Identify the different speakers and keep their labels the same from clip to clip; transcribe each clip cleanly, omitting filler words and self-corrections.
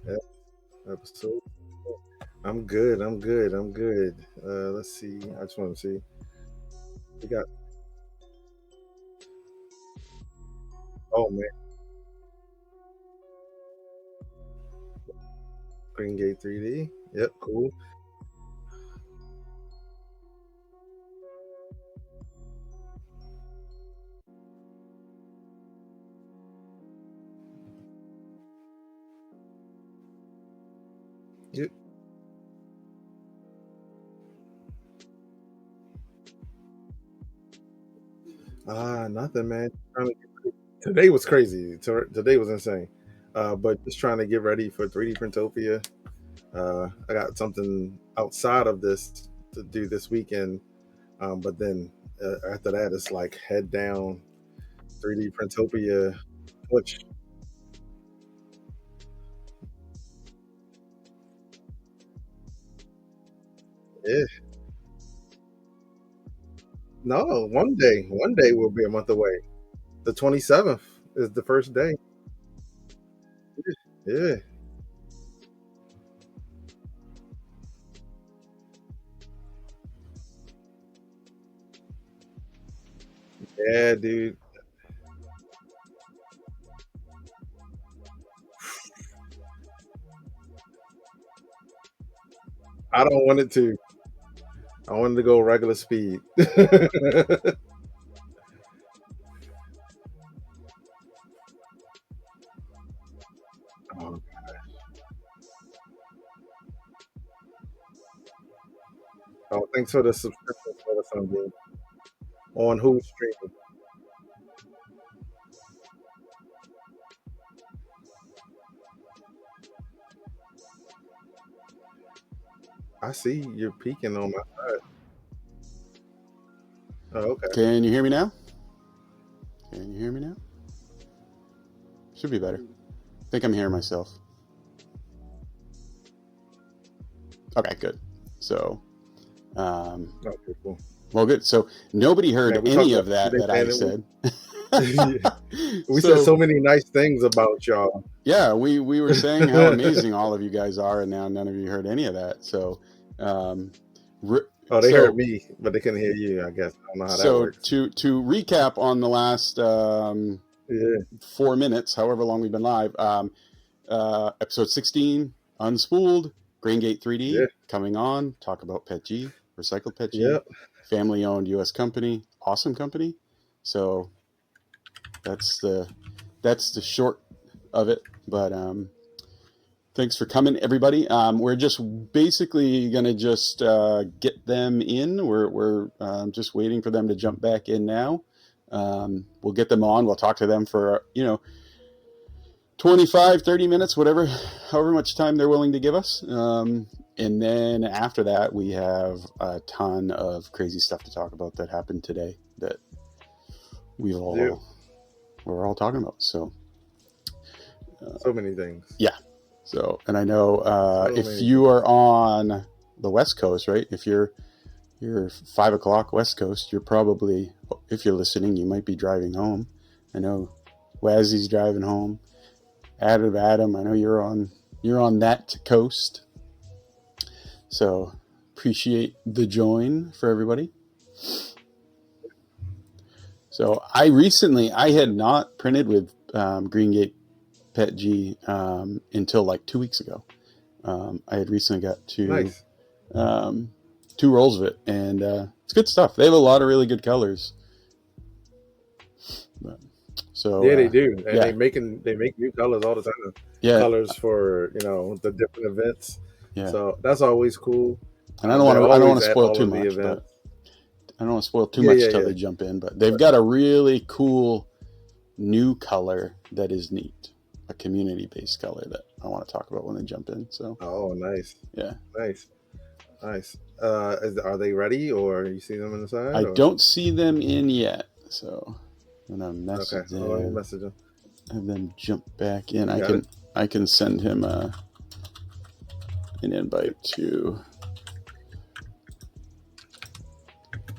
Speaker 1: Yeah, episode. I'm good. I'm good. I'm good. Let's see. I just want to see. We got. Oh man, GreenGate 3D. Yep, cool. Yep. Nothing, man. Today was crazy. Today was insane. But just trying to get ready for 3D Printopia. I got something outside of this to do this weekend. But then after that, it's like head down 3D Printopia push. Yeah. No, one day. One day will be a month away. The 27th is the first day. Yeah. Yeah, dude. I don't want it to. I wanted to go regular speed. Oh, oh, thanks for the subscription for the Sunday on who's streaming. I see you're peeking on my side. Oh, okay.
Speaker 2: Can you hear me now? Can you hear me now? Should be better. I think I'm hearing myself. Okay, good. So,
Speaker 1: Okay, cool.
Speaker 2: well, good. So nobody heard
Speaker 1: Man, we
Speaker 2: any
Speaker 1: talked
Speaker 2: of
Speaker 1: about
Speaker 2: that I said.
Speaker 1: we said so many nice things about y'all.
Speaker 2: Yeah, we were saying how amazing all of you guys are, and now none of you heard any of that. So,
Speaker 1: Oh, they heard me, but they couldn't hear you. I guess I don't know how that works.
Speaker 2: So to recap on the last
Speaker 1: Yeah.
Speaker 2: 4 minutes, however long we've been live, episode 16, Unspooled, GreenGate3D,
Speaker 1: Yeah.
Speaker 2: coming on, talk about PETG, recycled PETG,
Speaker 1: Yep.
Speaker 2: family-owned U.S. company, awesome company. So that's the short of it. But thanks for coming, everybody. We're just basically gonna just get them in. We're just waiting for them to jump back in now. We'll get them on. We'll talk to them for 25, 30 minutes, whatever, however much time they're willing to give us. And then after that, we have a ton of crazy stuff to talk about that happened today that we're all talking about. So
Speaker 1: many things.
Speaker 2: Yeah. So, and I know if you are on the West Coast, right? If you're 5 o'clock West Coast, you're probably if you're listening, you might be driving home. I know Wazzy's driving home. Adam, I know you're on that coast. So appreciate the join for everybody. So I had not printed with GreenGate Pet G until like 2 weeks ago. I had recently got two rolls of it, and it's good stuff. They have a lot of really good colors. So
Speaker 1: yeah, they do, and they make new colors all the time.
Speaker 2: Yeah,
Speaker 1: colors for the different events.
Speaker 2: Yeah.
Speaker 1: So that's always cool.
Speaker 2: And I don't want to spoil too much, but I don't want to spoil too much until they jump in. But they've got a really cool new color that is neat, a community-based color that I want to talk about when they jump in. So.
Speaker 1: Oh, nice.
Speaker 2: Yeah.
Speaker 1: Nice. Are they ready, or you see them in the side?
Speaker 2: I don't see them in yet, so I'm gonna message them.
Speaker 1: Message them.
Speaker 2: And then jump back in. I can send him an invite to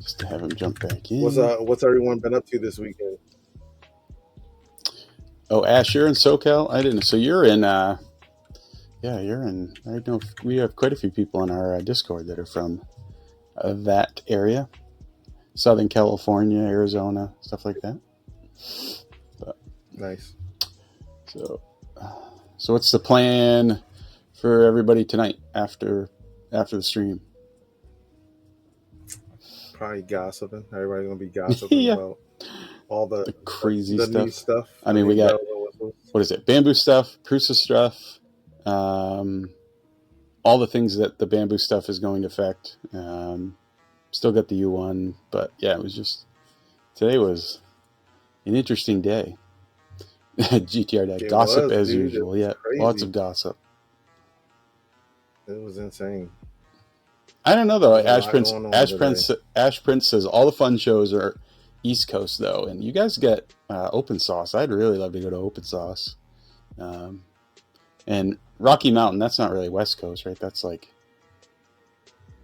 Speaker 2: just to have him jump back in.
Speaker 1: What's everyone been up to this weekend?
Speaker 2: Oh, Ash, you're in SoCal? I didn't. So you're in. You're in. I know we have quite a few people on our Discord that are from that area, Southern California, Arizona, stuff like that. But,
Speaker 1: nice.
Speaker 2: So what's the plan for everybody tonight after the stream?
Speaker 1: Probably gossiping. Everybody's gonna be gossiping about all the
Speaker 2: crazy
Speaker 1: new stuff.
Speaker 2: I mean, we got what is it? Bamboo stuff, Prusa stuff, all the things that the bamboo stuff is going to affect. Still got the U1, but yeah, today was an interesting day. GTR Deck gossip as usual. Yeah, crazy. Lots of gossip.
Speaker 1: It was insane.
Speaker 2: I don't know though. Ash Prince says all the fun shows are East Coast though, and you guys get Open Sauce. I'd really love to go to Open Sauce. And Rocky Mountain, that's not really West Coast, right? That's like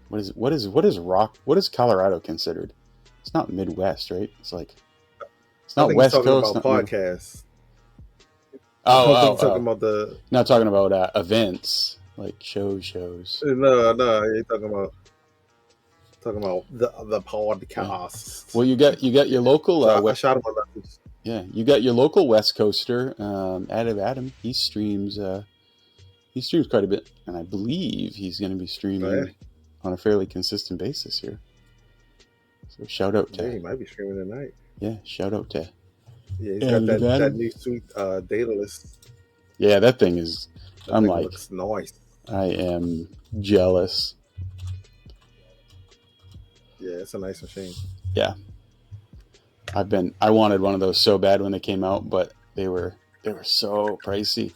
Speaker 2: what is Colorado considered? It's not Midwest, right? It's not West Coast.
Speaker 1: About podcasts.
Speaker 2: Talking
Speaker 1: about
Speaker 2: not talking about events like shows.
Speaker 1: No, you're talking about the podcast.
Speaker 2: Yeah. Well, you got your local.
Speaker 1: I shot him a message.
Speaker 2: Yeah, you got your local West Coaster, Adam. He streams quite a bit, and I believe he's going to be streaming on a fairly consistent basis here. So shout out to.
Speaker 1: Yeah, he might be streaming tonight.
Speaker 2: Yeah, shout out to.
Speaker 1: Yeah, he's got that new sweet data list.
Speaker 2: Yeah, that thing is. I'm like,
Speaker 1: looks nice.
Speaker 2: I am jealous.
Speaker 1: Yeah, it's a nice machine.
Speaker 2: Yeah, I wanted one of those so bad when they came out, but they were so pricey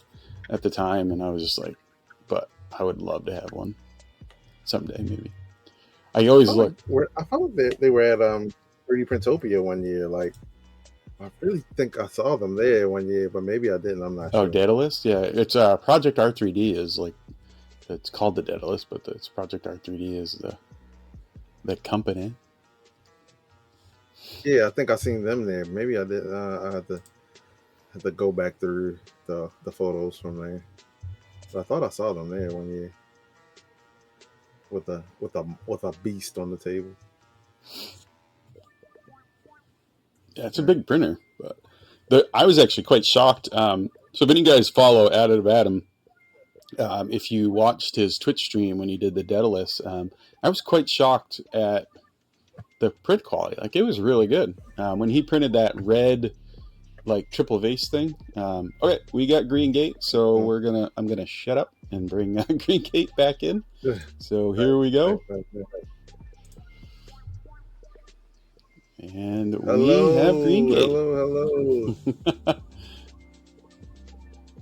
Speaker 2: at the time, and I was just like, but I would love to have one someday, maybe. I always look.
Speaker 1: I thought they were at 3D Printopia one year. Like, I really think I saw them there one year, but maybe I didn't. I'm not sure.
Speaker 2: Oh, Daedalus? Yeah, it's Project R3D is like, it's called the Daedalus, but it's Project R3D is the company. Yeah,
Speaker 1: I think I seen them there. Maybe I did. I had to go back through the photos from there. So I thought I saw them there one year with a beast on the table.
Speaker 2: Yeah, it's a big printer, but I was actually quite shocked. So if any guys follow Adam, if you watched his Twitch stream when he did the Daedalus, I was quite shocked at the print quality. Like, it was really good. When he printed that red, like, triple vase thing. Okay, we got GreenGate, so I'm gonna shut up and bring GreenGate back in. So here we go. And we have GreenGate.
Speaker 1: Hello.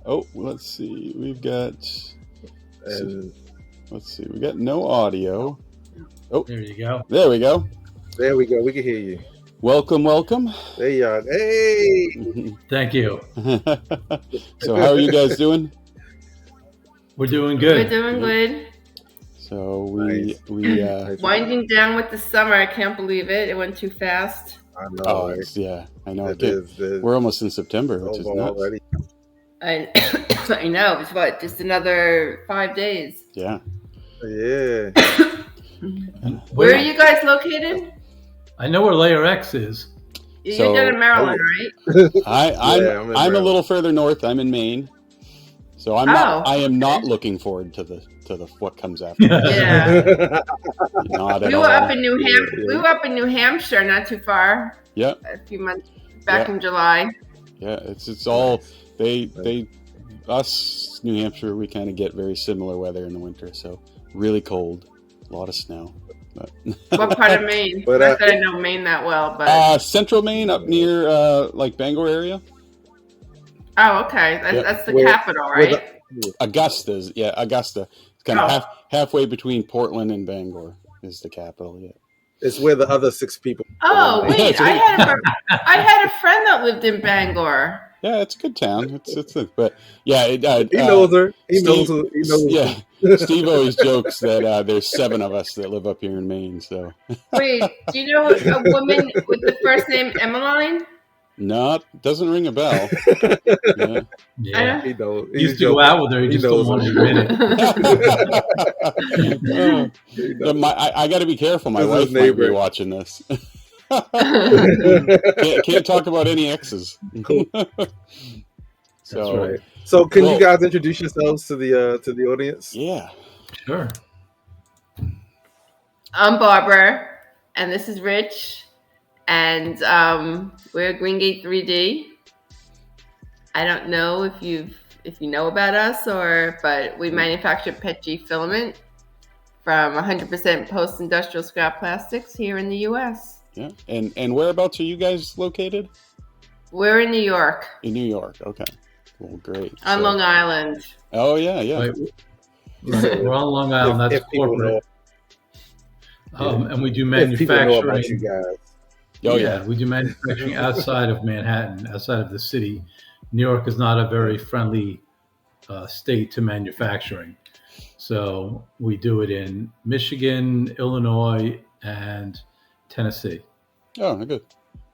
Speaker 2: Oh, let's see. We've got. Let's see. We got no audio. Oh,
Speaker 3: there you go.
Speaker 2: There we go.
Speaker 1: There we go. We can hear you.
Speaker 2: Welcome.
Speaker 1: There you are. Hey.
Speaker 3: Thank you.
Speaker 2: So, how are you guys doing?
Speaker 3: We're doing good.
Speaker 4: We're doing good.
Speaker 2: So we
Speaker 4: winding down with the summer. I can't believe it. It went too fast.
Speaker 1: I know,
Speaker 2: Oh,
Speaker 1: right?
Speaker 2: I know.
Speaker 1: It is.
Speaker 2: We're almost in September, which is
Speaker 1: over
Speaker 2: nuts.
Speaker 1: already.
Speaker 4: I I know. It's what, just another 5 days.
Speaker 2: Yeah.
Speaker 1: Yeah.
Speaker 4: Where are you guys located?
Speaker 3: I know where Layer X is.
Speaker 4: You're down in Maryland, right?
Speaker 2: I'm a little further north. I'm in Maine, so I am not looking forward to the what comes after.
Speaker 4: Yeah.
Speaker 2: Not at
Speaker 4: We
Speaker 2: all.
Speaker 4: were up in New Hampshire. We were up in New Hampshire, not too far.
Speaker 2: Yeah.
Speaker 4: A few months back in July.
Speaker 2: Yeah, it's all us New Hampshire. We kind of get very similar weather in the winter, so really cold, a lot of snow. But
Speaker 4: what part of Maine? Not that I know Maine that well, but
Speaker 2: central Maine, up near like Bangor area.
Speaker 4: Oh, okay. That's the capital, right?
Speaker 2: Augusta. It's kind of halfway between Portland and Bangor is the capital. Yeah,
Speaker 1: it's where the other 6 people.
Speaker 4: Oh wait, I had a friend that lived in Bangor.
Speaker 2: Yeah, it's a good town. But yeah,
Speaker 1: he knows her. He knows who.
Speaker 2: Yeah, Steve always jokes that there's 7 of us that live up here in Maine. So
Speaker 4: wait, do you know a woman with the first name Emmeline?
Speaker 2: No, doesn't ring a bell.
Speaker 3: Yeah.
Speaker 1: He knows.
Speaker 3: He used to go out with her. He just don't want to admit
Speaker 2: it. I got to be careful. My wife might be watching this. Can't talk about any exes.
Speaker 1: Cool.
Speaker 2: So,
Speaker 1: that's right. So, can you guys introduce yourselves to the audience?
Speaker 2: Yeah,
Speaker 3: sure.
Speaker 4: I'm Barbara, and this is Rich, and we're GreenGate3D. I don't know if you know about us, but we manufacture PETG filament from 100% post-industrial scrap plastics here in the U.S.
Speaker 2: Yeah, and whereabouts are you guys located?
Speaker 4: We're in New York.
Speaker 2: In New York, okay. Well, great.
Speaker 4: On Long Island.
Speaker 2: Oh yeah.
Speaker 3: Right. We're on Long Island. That's corporate. And we do manufacturing.
Speaker 1: Know about you guys.
Speaker 2: Oh yeah,
Speaker 3: we do manufacturing outside of Manhattan, outside of the city. New York is not a very friendly state to manufacturing, so we do it in Michigan, Illinois, and Tennessee.
Speaker 2: Oh, good.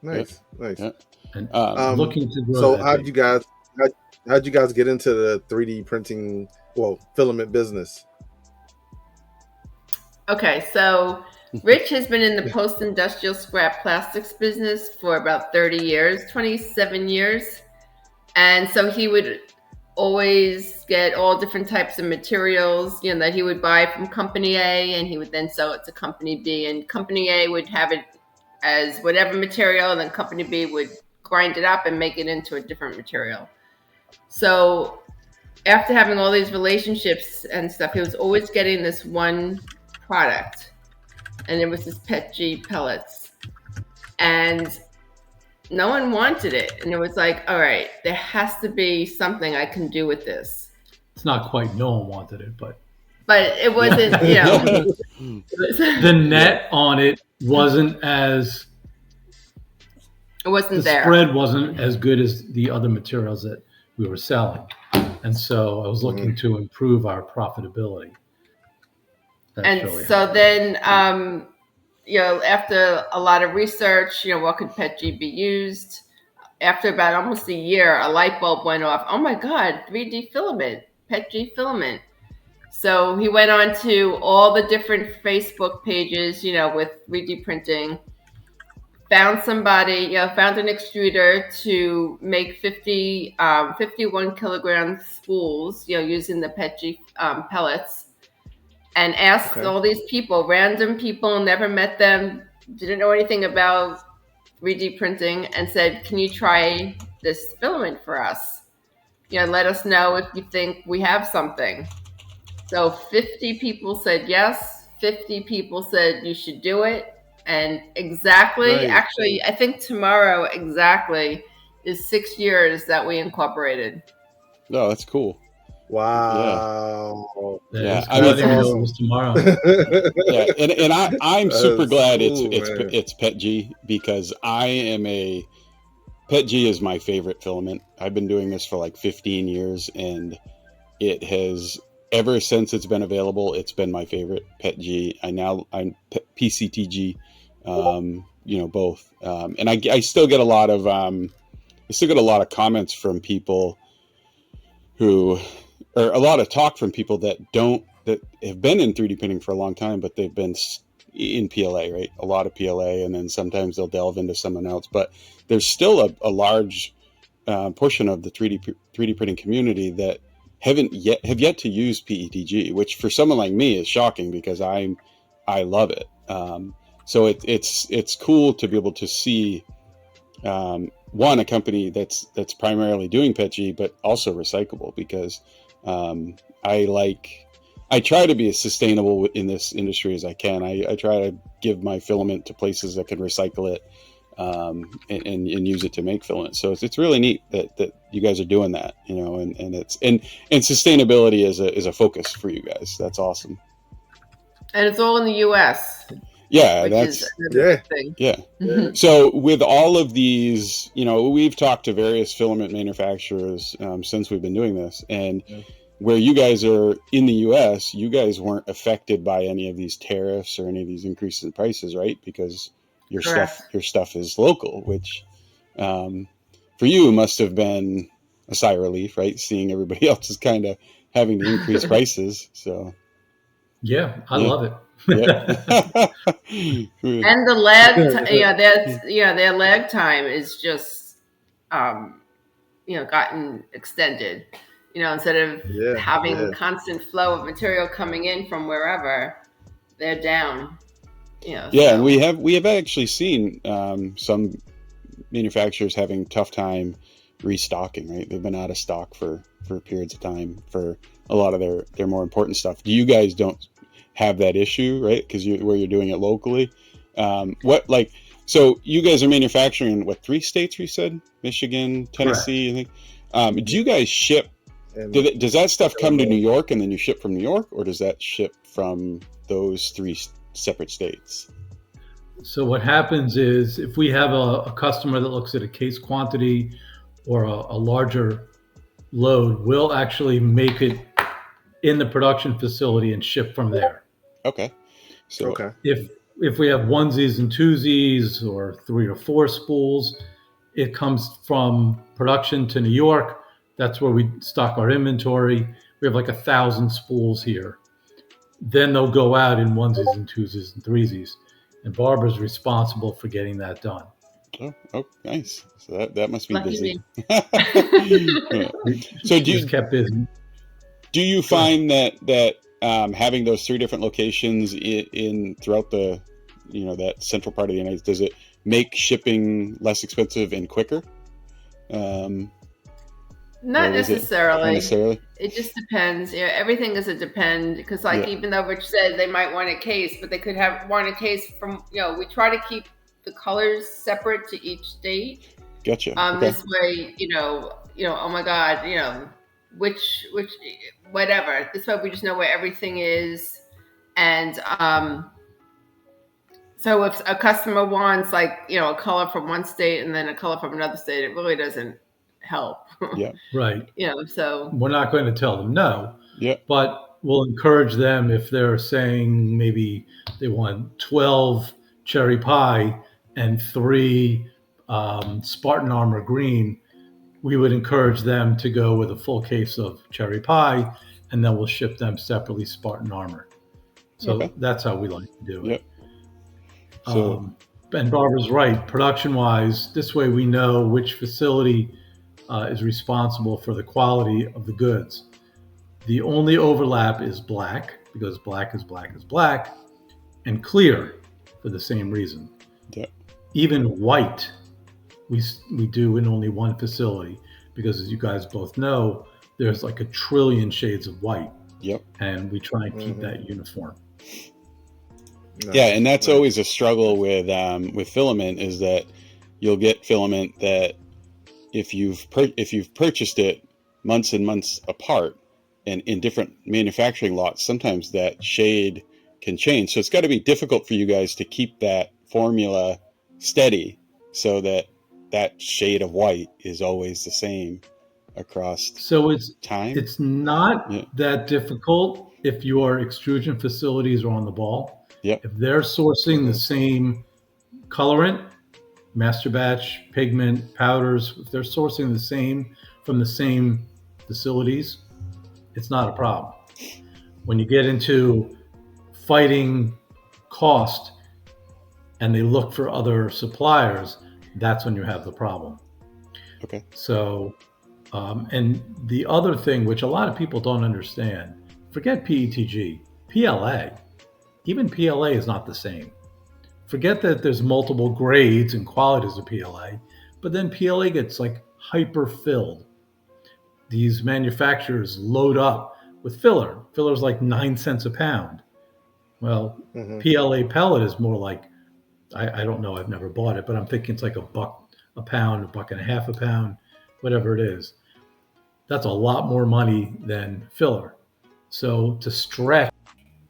Speaker 1: Nice.
Speaker 2: Yeah.
Speaker 3: And looking to grow.
Speaker 1: So how'd you guys get into the 3D printing, filament business?
Speaker 4: Okay, so Rich has been in the post-industrial scrap plastics business for about 30 years, 27 years. And so he would always get all different types of materials, that he would buy from Company A, and he would then sell it to Company B. And Company A would have it as whatever material, and then Company B would grind it up and make it into a different material. So after having all these relationships and stuff, he was always getting this one product, and it was this PETG pellets, and no one wanted it. And it was like, all right, there has to be something I can do with this.
Speaker 3: It's not quite no one wanted it, but
Speaker 4: it wasn't,
Speaker 3: the net on it wasn't as,
Speaker 4: it wasn't
Speaker 3: the spread wasn't as good as the other materials that we were selling. And so I was looking to improve our profitability.
Speaker 4: Then, after a lot of research, what could PETG be used? After about almost a year, a light bulb went off. Oh my God, 3D filament, PETG filament. So he went on to all the different Facebook pages, with 3D printing, found somebody, found an extruder to make 51 kilogram spools, using the PETG pellets. And asked all these people, random people, never met them, didn't know anything about 3D printing, and said, can you try this filament for us? Let us know if you think we have something. So 50 people said yes, 50 people said you should do it. And actually, I think tomorrow exactly is 6 years that we incorporated.
Speaker 2: Oh, that's cool.
Speaker 1: Wow.
Speaker 2: Yeah.
Speaker 3: I mean, awesome. Tomorrow.
Speaker 2: Yeah, and I'm super glad it's PETG, because PETG is my favorite filament. I've been doing this for like 15 years, and it has, ever since it's been available, it's been my favorite PETG. I'm PCTG. both. And I still get a lot of comments from people who, or a lot of talk from people that have been in 3D printing for a long time, but they've been in PLA, right? A lot of PLA, and then sometimes they'll delve into someone else. But there's still a large portion of the 3D printing community that have yet to use PETG, which for someone like me is shocking because I love it. So it's cool to be able to see a company that's primarily doing PETG, but also recyclable, because I try to be as sustainable in this industry as I can. I try to give my filament to places that can recycle it and use it to make filament. So it's really neat that you guys are doing that, and sustainability is a focus for you guys. That's awesome.
Speaker 4: And it's all in the U.S.
Speaker 2: Yeah,
Speaker 4: that's another thing.
Speaker 2: Yeah. So with all of these, we've talked to various filament manufacturers since we've been doing this, and where you guys are in the U.S., you guys weren't affected by any of these tariffs or any of these increases in prices, right? Because your stuff is local, which for you must have been a sigh of relief, right? Seeing everybody else is kind of having to increase prices. So
Speaker 3: I love it.
Speaker 4: And the lag, their lag time is just, gotten extended. Instead of having constant flow of material coming in from wherever, they're down.
Speaker 2: And we have actually seen some manufacturers having tough time restocking, right? They've been out of stock for periods of time for a lot of their more important stuff. You guys don't have that issue, right? Because where you're doing it locally. So you guys are manufacturing in 3 states? We said Michigan, Tennessee. Correct. I think. Do you guys ship? Does that stuff come to New York and then you ship from New York, or does that ship from those 3 separate states?
Speaker 3: So what happens is, if we have a customer that looks at a case quantity or a larger load, we'll actually make it in the production facility and ship from there.
Speaker 2: Okay. So
Speaker 3: if we have onesies and twosies or 3 or 4 spools, it comes from production to New York. That's where we stock our inventory. We have 1,000 spools here. Then they'll go out in onesies and twosies and threesies, and Barbara's responsible for getting that done.
Speaker 2: Oh, nice. So that must be busy.
Speaker 3: So you kept busy.
Speaker 2: Do you find that having those 3 different locations in throughout the that central part of the United States, does it make shipping less expensive and quicker?
Speaker 4: Not necessarily. It just depends. Everything is a depend, because even though Rich said they might want a case, but they could want a case from, we try to keep the colors separate to each state.
Speaker 2: Gotcha.
Speaker 4: This way, oh my God, which whatever. This way we just know where everything is. And so if a customer wants a color from one state and then a color from another state, it really doesn't help.
Speaker 2: Yeah.
Speaker 3: Right.
Speaker 4: So
Speaker 3: we're not going to tell them no.
Speaker 2: Yeah.
Speaker 3: But we'll encourage them if they're saying maybe they want 12 cherry pie and 3 Spartan Armor green. We would encourage them to go with a full case of cherry pie, and then we'll ship them separately Spartan Armor. So that's how we like to do it.
Speaker 2: Yep. So,
Speaker 3: and Barbara's right. Production-wise, this way we know which facility is responsible for the quality of the goods. The only overlap is black, because black is black is black, and clear for the same reason.
Speaker 2: Yeah.
Speaker 3: Even white, we do in only one facility, because as you guys both know, there's 1 trillion shades of white.
Speaker 2: Yep.
Speaker 3: And we try and keep that uniform.
Speaker 2: Yeah, and that's always a struggle with filament, is that you'll get filament that if you've purchased it months and months apart and in different manufacturing lots, sometimes that shade can change. So it's got to be difficult for you guys to keep that formula steady so that shade of white is always the same across time.
Speaker 3: It's not that difficult if your extrusion facilities are on the ball.
Speaker 2: Yep.
Speaker 3: If they're sourcing the same colorant, master batch, pigment, powders, if they're sourcing the same from the same facilities, it's not a problem. When you get into fighting cost and they look for other suppliers, that's when you have the problem.
Speaker 2: Okay.
Speaker 3: So, and the other thing, which a lot of people don't understand, forget PETG, PLA, even PLA is not the same. Forget that there's multiple grades and qualities of PLA, but then PLA gets like hyper filled. These manufacturers load up with filler. Filler's like 9 cents a pound. Well, PLA pellet is more like, I don't know, I've never bought it, but I'm thinking it's like $1 a pound, $1.50 a pound, whatever it is. That's a lot more money than filler. So to stretch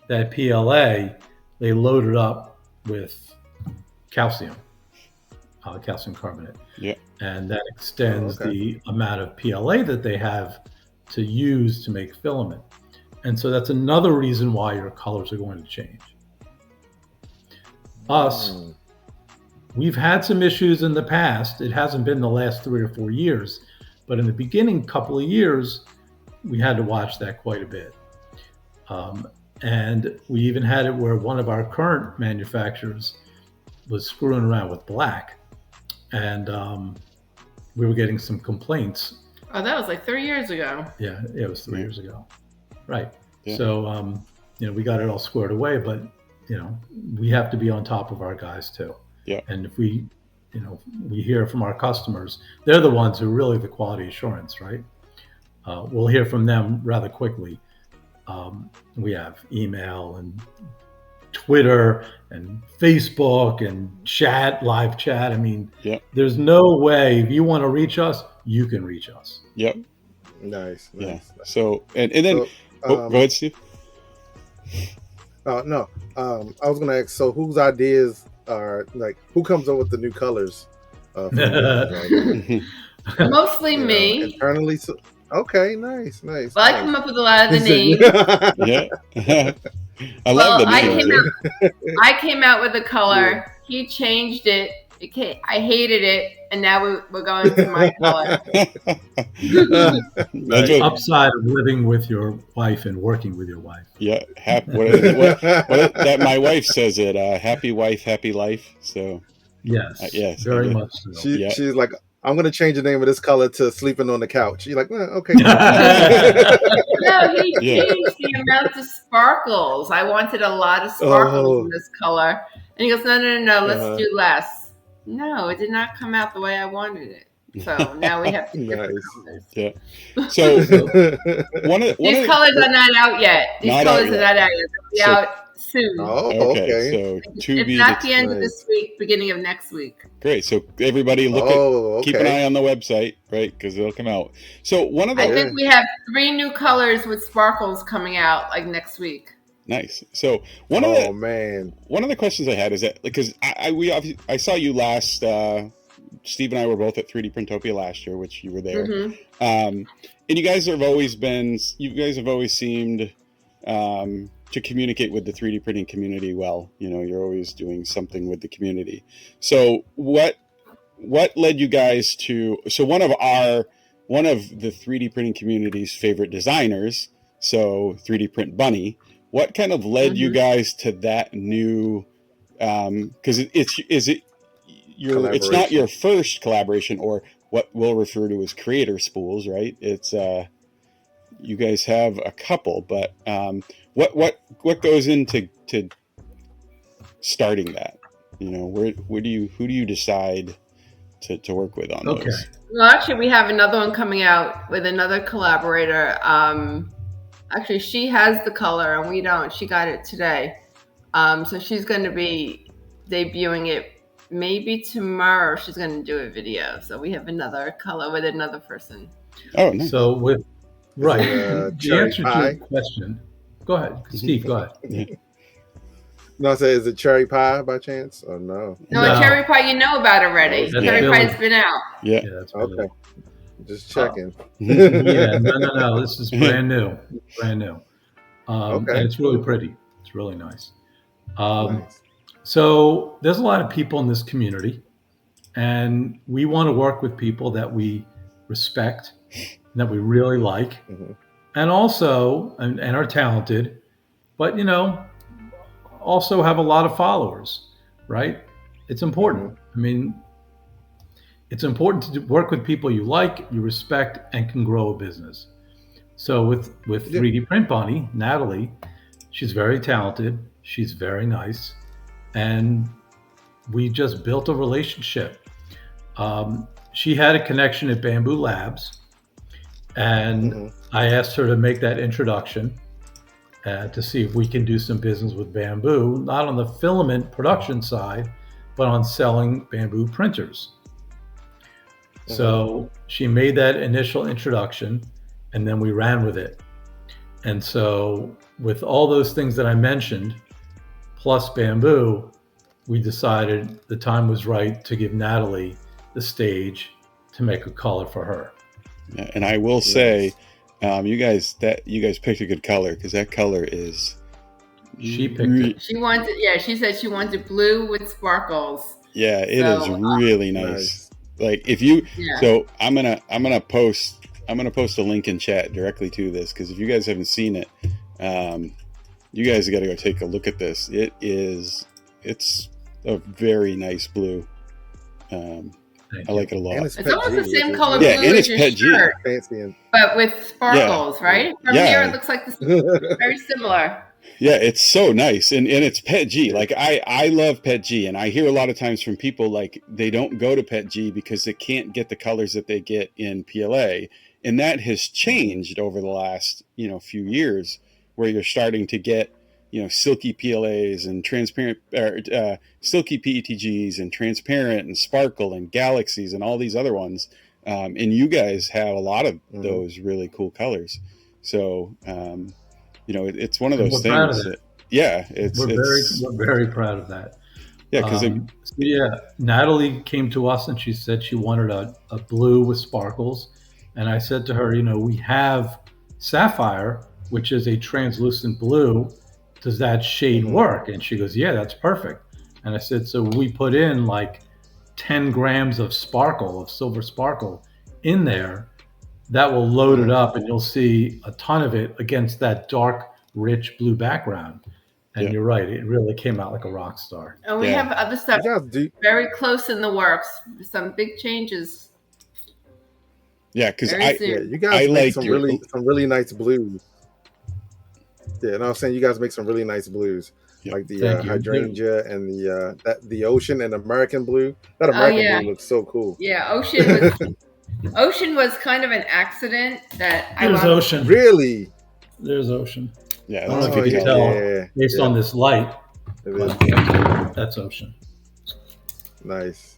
Speaker 3: that PLA, they load it up with calcium carbonate.
Speaker 2: Yeah.
Speaker 3: And that extends the amount of PLA that they have to use to make filament. And so that's another reason why your colors are going to change. We've had some issues in the past. It hasn't been the last 3 or 4 years, but in the beginning couple of years, we had to watch that quite a bit. And we even had it where one of our current manufacturers was screwing around with black, and we were getting some complaints.
Speaker 4: Oh, that was like 3 years ago.
Speaker 3: Yeah, it was 3 years ago. Right. Yeah. So, we got it all squared away, but, we have to be on top of our guys too.
Speaker 2: Yeah.
Speaker 3: And if we hear from our customers, they're the ones who are really the quality assurance, right? We'll hear from them rather quickly. We have email and Twitter and Facebook and live chat. I mean, there's no way, if you want to reach us, you can reach us.
Speaker 2: Yep.
Speaker 1: Nice.
Speaker 2: Yeah. So, and then, go ahead, Steve.
Speaker 1: No, I was going to ask, so whose ideas are, like, who comes up with the new colors?
Speaker 4: Mostly me.
Speaker 1: Internally. So, okay, nice.
Speaker 4: Well, I come up with a lot of the names.
Speaker 2: Yeah. I love the names.
Speaker 4: I came out with the color. Yeah. He changed it. I hated it, and now we're going to my color.
Speaker 3: The upside of living with your wife and working with your wife.
Speaker 2: Yeah, that my wife says it. Happy wife, happy life. So
Speaker 3: yes, very much so.
Speaker 1: She's like, I'm going to change the name of this color to sleeping on the couch. You're like, okay.
Speaker 4: No, he changed the amount of sparkles. I wanted a lot of sparkles in this color. And he goes, no, let's do less. No, it did not come out the way I wanted it. So now we have to different colors.
Speaker 2: Yeah. So
Speaker 4: these colors are not out yet. These colors are not out yet. They'll be out soon.
Speaker 2: Oh, okay. So
Speaker 4: it's not the end of this week, beginning of next week.
Speaker 2: Great. So everybody keep an eye on the website, right? Because it'll come out. So I
Speaker 4: think we have 3 new colors with sparkles coming out like next week.
Speaker 2: Nice. So one of the questions I had is that, because I saw you last. Steve and I were both at 3D Printopia last year, which you were there. Mm-hmm. And you guys have always seemed to communicate with the 3D printing community well. You're always doing something with the community. So what led you guys to? So one of the 3D printing community's favorite designers, so 3D Print Bunny. What kind of led you guys to that new? Because it's not your first collaboration, or what we'll refer to as creator spools, right? It's you guys have a couple, but what goes into starting that? Who do you decide to work with on those?
Speaker 4: Well, actually, we have another one coming out with another collaborator. Actually, she has the color and we don't. She got it today. So she's going to be debuting it maybe tomorrow. She's going to do a video. So we have another color with another person.
Speaker 2: Oh, nice.
Speaker 3: So the answer to your question. Go ahead, Steve, go ahead.
Speaker 1: No, I said, is it cherry pie by chance? Or no?
Speaker 4: No, cherry pie you know about already. Cherry pie's been out.
Speaker 2: Yeah
Speaker 3: that's
Speaker 1: okay. Just checking.
Speaker 3: No. This is brand new. And it's really pretty. It's really nice. So there's a lot of people in this community, and we want to work with people that we respect, that we really like,
Speaker 1: Mm-hmm.
Speaker 3: and also and are talented, but also have a lot of followers, right? It's
Speaker 1: Mm-hmm.
Speaker 3: important. I mean, it's important to work with people you like, you respect, and can grow a business. So with
Speaker 1: Yeah.
Speaker 3: 3D Print Bunny, Natalie, she's very talented, she's very nice, and we just built a relationship. She had a connection at Bamboo Labs, and
Speaker 1: Mm-hmm.
Speaker 3: I asked her to make that introduction to see if we can do some business with bamboo, not on the filament production side, but on selling bamboo printers.
Speaker 1: Mm-hmm.
Speaker 3: So she made that initial introduction, and then we ran with it. And so, with all those things that I mentioned, plus bamboo, we decided the time was right to give Natalie the stage to make a color for her.
Speaker 2: And I will say, you guys picked a good color, because that color is.
Speaker 3: She picked it.
Speaker 4: She wanted, yeah. She said she wanted blue with sparkles.
Speaker 2: Yeah, it is really nice. Like if you, so I'm gonna post a link in chat directly to this, because if you guys haven't seen it, you guys got to go take a look at this. It's a very nice blue. I like it a lot.
Speaker 4: It's almost the same color blue
Speaker 2: and
Speaker 4: as
Speaker 2: it's
Speaker 4: your shirt,
Speaker 1: fancy,
Speaker 4: but with sparkles, right? From here, it looks like very similar.
Speaker 2: Yeah, it's so nice, and it's Pet G. Like I love Pet G, and I hear a lot of times from people like they don't go to Pet G because they can't get the colors that they get in PLA, and that has changed over the last few years, where you're starting to get silky PLAs and transparent, silky PETGs and transparent and sparkle and galaxies and all these other ones, and you guys have a lot of those really cool colors. So it's one of those things.
Speaker 3: We're very proud of that.
Speaker 2: Yeah, because
Speaker 3: Natalie came to us and she said she wanted a blue with sparkles, and I said to her, we have sapphire, which is a translucent blue. Does that shade work? And she goes, yeah, that's perfect. And I said, so we put in like 10 grams of silver sparkle in there. That will load it up, and you'll see a ton of it against that dark, rich blue background. And you're right, it really came out like a rock star.
Speaker 4: And we have other stuff very close in the works. Some big changes.
Speaker 2: Yeah, because
Speaker 1: you guys make some really nice blues. Yeah, and I was saying you guys make some really nice blues, like the hydrangea and the ocean and American blue. That American blue looks so cool.
Speaker 4: Yeah, Ocean was kind of an accident that
Speaker 3: There's Ocean.
Speaker 1: Really?
Speaker 3: There's Ocean.
Speaker 2: Yeah,
Speaker 3: I don't know if you can tell based on this light. That's Ocean.
Speaker 1: Nice.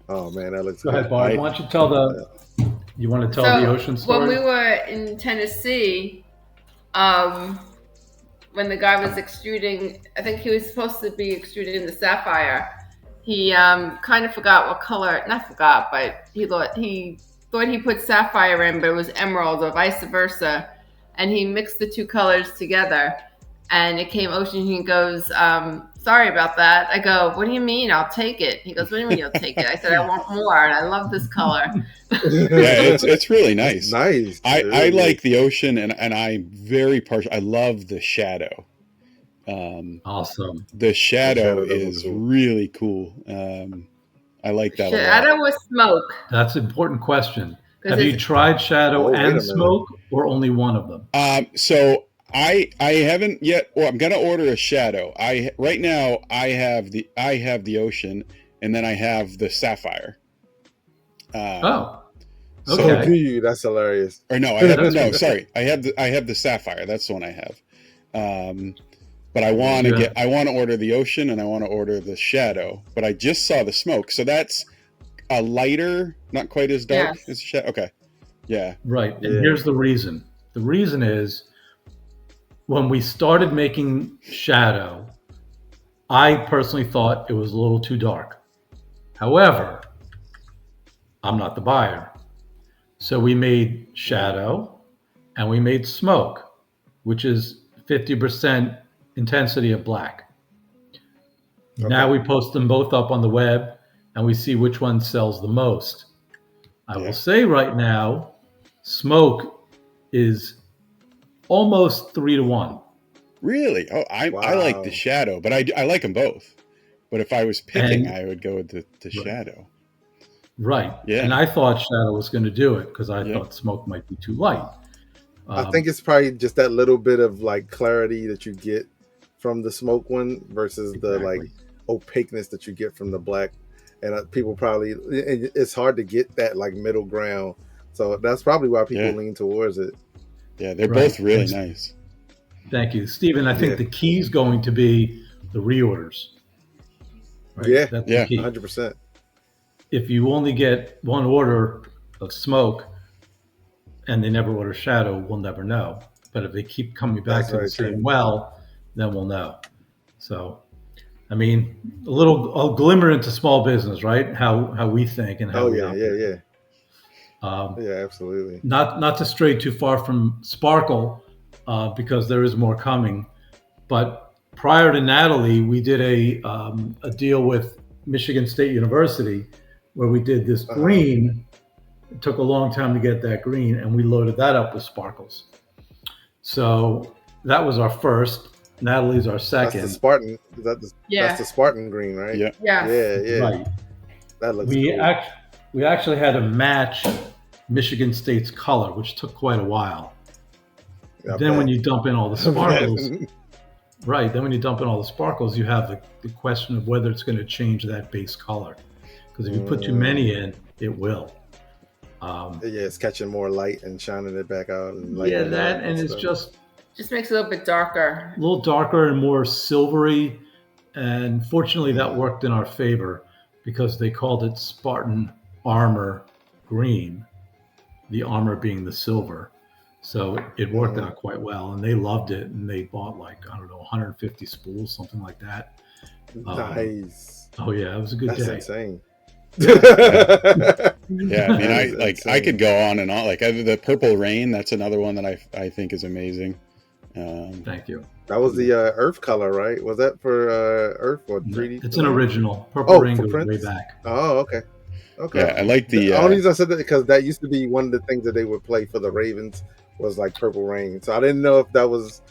Speaker 1: Oh man, that looks
Speaker 3: good. Go ahead, Barb. Why don't you tell the Ocean story?
Speaker 4: When we were in Tennessee, when the guy was extruding, I think he was supposed to be extruding the sapphire. He kind of forgot what color. Not forgot, but he thought he put sapphire in, but it was emerald or vice versa. And he mixed the two colors together and it came Ocean. He goes, sorry about that. I go, what do you mean? I'll take it. He goes, what do you mean you'll take it? I said, I want more. And I love this color.
Speaker 2: It's really nice.
Speaker 1: It's nice.
Speaker 2: I like the Ocean, and I'm very partial. I love the shadow.
Speaker 3: Awesome.
Speaker 2: The shadow is really cool. I like that.
Speaker 4: Shadow with smoke.
Speaker 3: That's an important question. Have you tried shadow and smoke, or only one of them?
Speaker 2: So I haven't yet. Well, I'm gonna order a shadow. Right now I have the Ocean, and then I have the sapphire.
Speaker 3: Okay.
Speaker 1: So do you? That's hilarious.
Speaker 2: Or no, I have sorry. I have the sapphire. That's the one I have. But I want to order the Ocean, and I want to order the shadow. But I just saw the smoke, so that's a lighter, not quite as dark as the shadow. Okay, yeah,
Speaker 3: right. And here's the reason. The reason is when we started making shadow, I personally thought it was a little too dark. However, I'm not the buyer, so we made shadow, and we made smoke, which is 50% intensity of black. Now we post them both up on the web, and we see which one sells the most. I will say right now, smoke is almost 3-1.
Speaker 2: Really? Oh, I like the shadow, but I like them both. But if I was picking, I would go with the shadow.
Speaker 3: Right.
Speaker 2: Yeah.
Speaker 3: And I thought shadow was going to do it because I thought smoke might be too light.
Speaker 1: I think it's probably just that little bit of like clarity that you get from the smoke one versus the like opaqueness that you get from the black. And people probably, it's hard to get that like middle ground. So that's probably why people lean towards it.
Speaker 2: Yeah, they're both really nice.
Speaker 3: Thank you, Stephen. I think the key is going to be the reorders. Right?
Speaker 1: Yeah,
Speaker 3: that's the key.
Speaker 1: 100%.
Speaker 3: If you only get one order of smoke and they never order shadow, we'll never know. But if they keep coming back to the same well, then we'll know. So, I mean, a glimmer into small business, right? How we think and how we operate.
Speaker 1: Yeah, absolutely.
Speaker 3: Not to stray too far from Sparkle, because there is more coming. But prior to Natalie, we did a deal with Michigan State University where we did this green. It took a long time to get that green, and we loaded that up with sparkles. So that was our first. Natalie's our second.
Speaker 1: That's the Spartan. That's the Spartan green, right?
Speaker 2: Yeah.
Speaker 1: Yeah.
Speaker 3: Right.
Speaker 1: That looks cool.
Speaker 3: We actually had to match Michigan State's color, which took quite a while. Then when you dump in all the sparkles, then when you dump in all the sparkles, you have the question of whether it's going to change that base color. Because if you put too many in, it will.
Speaker 1: It's catching more light and shining it back out. And
Speaker 3: it's just
Speaker 4: makes it a little bit darker.
Speaker 3: A little darker and more silvery. And fortunately, that worked in our favor because they called it Spartan Armor Green, the armor being the silver. So it worked out quite well, and they loved it, and they bought 150 spools, something like that.
Speaker 1: Nice.
Speaker 3: Oh yeah, it was a good day.
Speaker 1: That's insane.
Speaker 2: Yeah, I mean, I could go on and on. Like the Purple Rain, that's another one that I think is amazing.
Speaker 3: Thank you.
Speaker 1: That was the Earth color, right? Was that for Earth or 3D?
Speaker 3: It's an original. Purple Rain goes way back.
Speaker 1: Oh, okay.
Speaker 2: Yeah, I like the
Speaker 1: only reason I said that because that used to be one of the things that they would play for the Ravens was like Purple Rain. So I didn't know if it was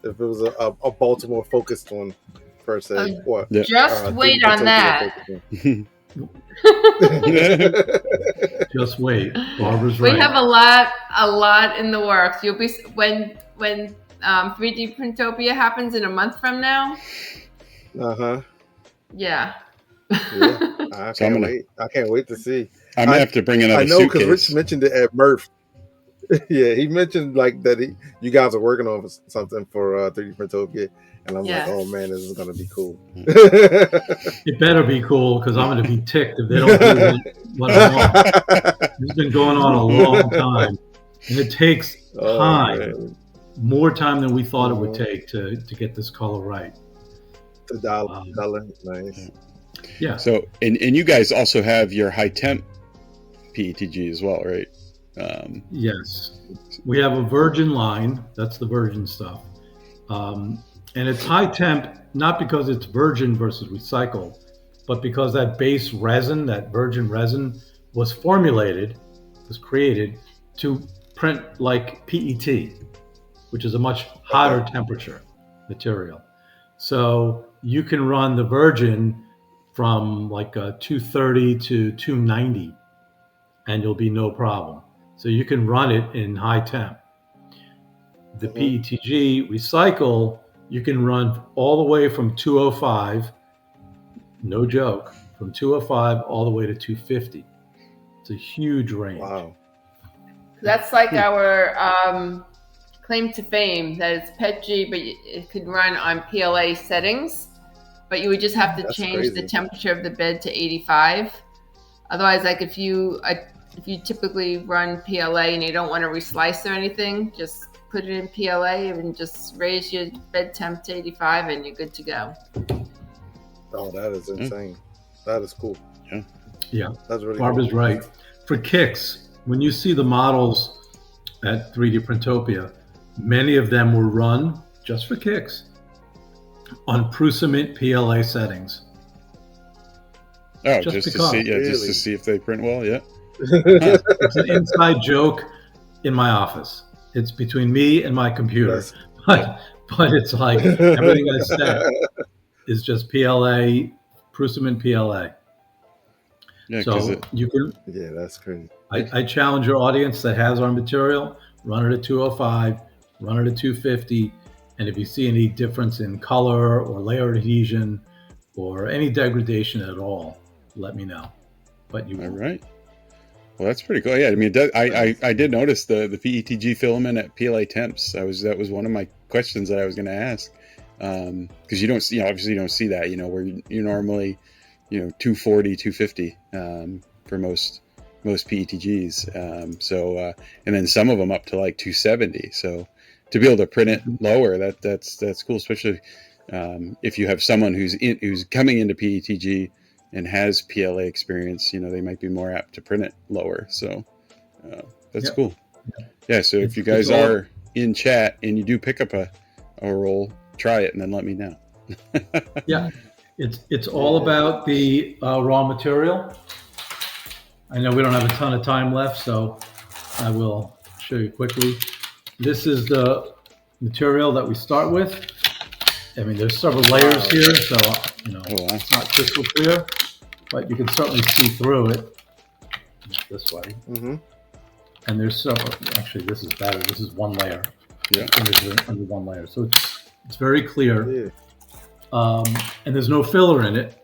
Speaker 1: a Baltimore focused one per se.
Speaker 4: Just wait on that.
Speaker 3: Just wait. Barbara's right.
Speaker 4: We have a lot in the works. You'll be when 3D Printopia happens in a month from now. Yeah.
Speaker 1: I can't wait. I can't wait to see.
Speaker 2: I'm gonna have to bring another suitcase. I know because
Speaker 1: Rich mentioned it at Murph. Yeah, he mentioned that you guys are working on something for 3D Printopia, and I'm like, oh man, this is gonna be cool.
Speaker 3: It better be cool because I'm gonna be ticked if they don't do what I want. It's been going on a long time, and it takes time, more time than we thought it would take to get this color right.
Speaker 1: The dollar, nice.
Speaker 3: Yeah.
Speaker 2: So, and you guys also have your high temp PETG as well, right?
Speaker 3: Yes. We have a virgin line. That's the virgin stuff. And it's high temp, not because it's virgin versus recycled, but because that base resin, that virgin resin, was created to print like PET, which is a much hotter temperature material. So you can run the virgin from like 230 to 290 and you'll be no problem. So you can run it in high temp. The PETG recycle, you can run all the way from 205, no joke, from 205 all the way to 250. It's a huge range.
Speaker 1: Wow.
Speaker 4: That's like our claim to fame, that it's PETG, but it could run on PLA settings. But you would just have to change the temperature of the bed to 85. Otherwise, like if you typically run PLA and you don't want to reslice or anything, just put it in PLA and just raise your bed temp to 85 and you're good to go.
Speaker 1: Oh, that is insane. That is cool.
Speaker 3: Yeah.
Speaker 1: That's really
Speaker 3: Barbara's
Speaker 1: cool.
Speaker 3: right. For kicks, when you see the models at 3D Printopia, many of them were run just for kicks on Prusament PLA settings.
Speaker 2: Oh,
Speaker 3: just
Speaker 2: just to
Speaker 3: because.
Speaker 2: see, yeah, just to
Speaker 1: Really?
Speaker 2: see if they print well. Yeah.
Speaker 3: It's an inside joke in my office. It's between me and my computer,
Speaker 1: That's
Speaker 3: but it's like everything I said is just PLA, Prusament PLA.
Speaker 2: Yeah, because
Speaker 3: So you can.
Speaker 1: yeah, that's crazy.
Speaker 3: I challenge your audience that has our material, run it at 205, run it at 250, and if you see any difference in color or layer adhesion or any degradation at all, let me know. But you
Speaker 2: all
Speaker 3: won't.
Speaker 2: right. Well, that's pretty cool. Yeah, I mean, I did notice the PETG filament at PLA temps. That was one of my questions that I was going to ask, because you don't see, obviously you don't see that, where you normally, 240, 250 for most PETGs. So and then some of them up to like 270. So to be able to print it lower, that's cool, especially if you have someone who's coming into PETG and has PLA experience, they might be more apt to print it lower. So that's
Speaker 3: Yep.
Speaker 2: cool. Yeah. So if you guys are in chat and you do pick up a roll, try it and then let me know.
Speaker 3: Yeah, it's all about the raw material. I know we don't have a ton of time left, so I will show you quickly. This is the material that we start with. I mean, there's several layers here, so
Speaker 2: Oh, wow.
Speaker 3: it's not crystal clear, but you can certainly see through it this way.
Speaker 1: Mm-hmm.
Speaker 3: And there's several. Actually, this is better. This is one layer.
Speaker 2: Yeah.
Speaker 3: Under one layer, so it's very clear.
Speaker 1: Yeah.
Speaker 3: And there's no filler in it.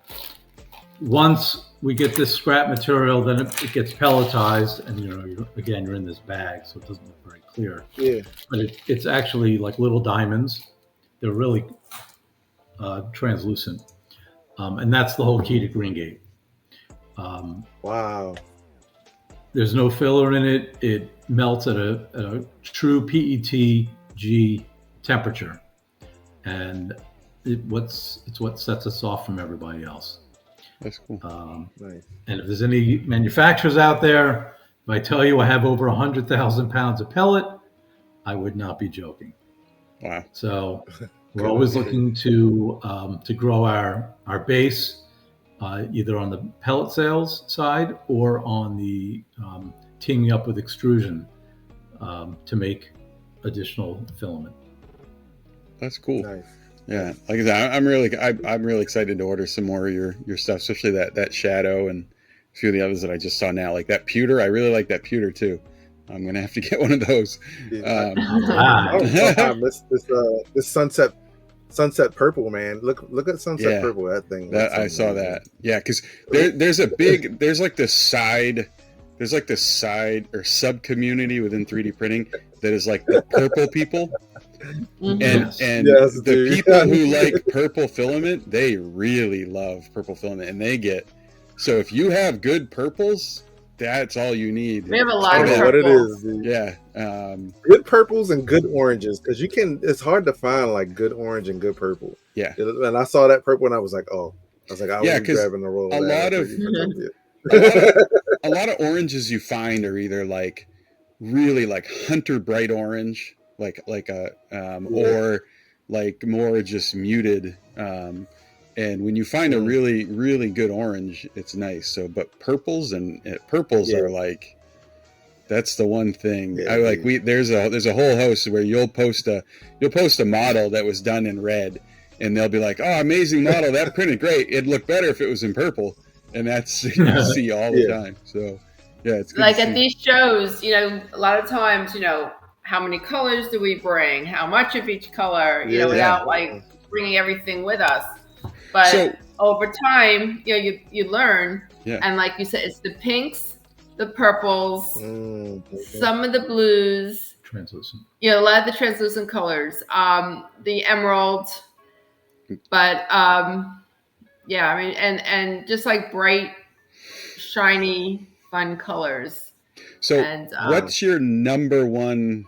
Speaker 3: Once we get this scrap material, then it gets pelletized, and you're in this bag, so it doesn't look very clear.
Speaker 1: Yeah.
Speaker 3: But it's actually like little diamonds. They're really translucent, and that's the whole key to GreenGate.
Speaker 1: Wow.
Speaker 3: There's no filler in it. It melts at a true PETG temperature, and it's what sets us off from everybody else.
Speaker 2: That's cool.
Speaker 1: Nice.
Speaker 3: And if there's any manufacturers out there, if I tell you I have over 100,000 pounds of pellet, I would not be joking.
Speaker 2: Wow.
Speaker 3: So we're always looking to grow our base, either on the pellet sales side or on the teaming up with extrusion to make additional filament.
Speaker 2: That's cool.
Speaker 1: Nice.
Speaker 2: Yeah, like I said, I'm really excited to order some more of your stuff, especially that shadow and a few of the others that I just saw now. Like that pewter, I really like that pewter too. I'm gonna have to get one of those.
Speaker 1: Yeah. I missed this sunset purple, man. Look at sunset purple. That thing.
Speaker 2: That I saw that. Yeah, because there's like this side or sub community within 3D printing that is like the purple people. And
Speaker 1: yes,
Speaker 2: the people who like purple filament, they really love purple filament, and they get. So if you have good purples, that's all you need.
Speaker 4: We have a lot of purple.
Speaker 1: What it is, dude.
Speaker 2: Yeah,
Speaker 1: good purples and good oranges, because it's hard to find like good orange and good purple.
Speaker 2: Yeah,
Speaker 1: and I saw that purple and I was like, I was grabbing the roll.
Speaker 2: A lot of oranges you find are either like really like hunter bright orange, or like more just muted. And when you find a really, really good orange, it's nice. So, but purples are like, that's the one thing.
Speaker 1: Yeah,
Speaker 2: there's a whole host where you'll post a model that was done in red, and they'll be like, "Oh, amazing model, that printed great. It'd look better if it was in purple." And that's you see all the time. So, yeah, it's good
Speaker 4: like at these shows. A lot of times, how many colors do we bring? How much of each color? Without like bringing everything with us. But over time, you learn, and like you said, it's the pinks, the purples, some of the blues,
Speaker 3: translucent.
Speaker 4: A lot of the translucent colors, the emerald, but and just like bright, shiny, fun colors.
Speaker 2: So, what's your number one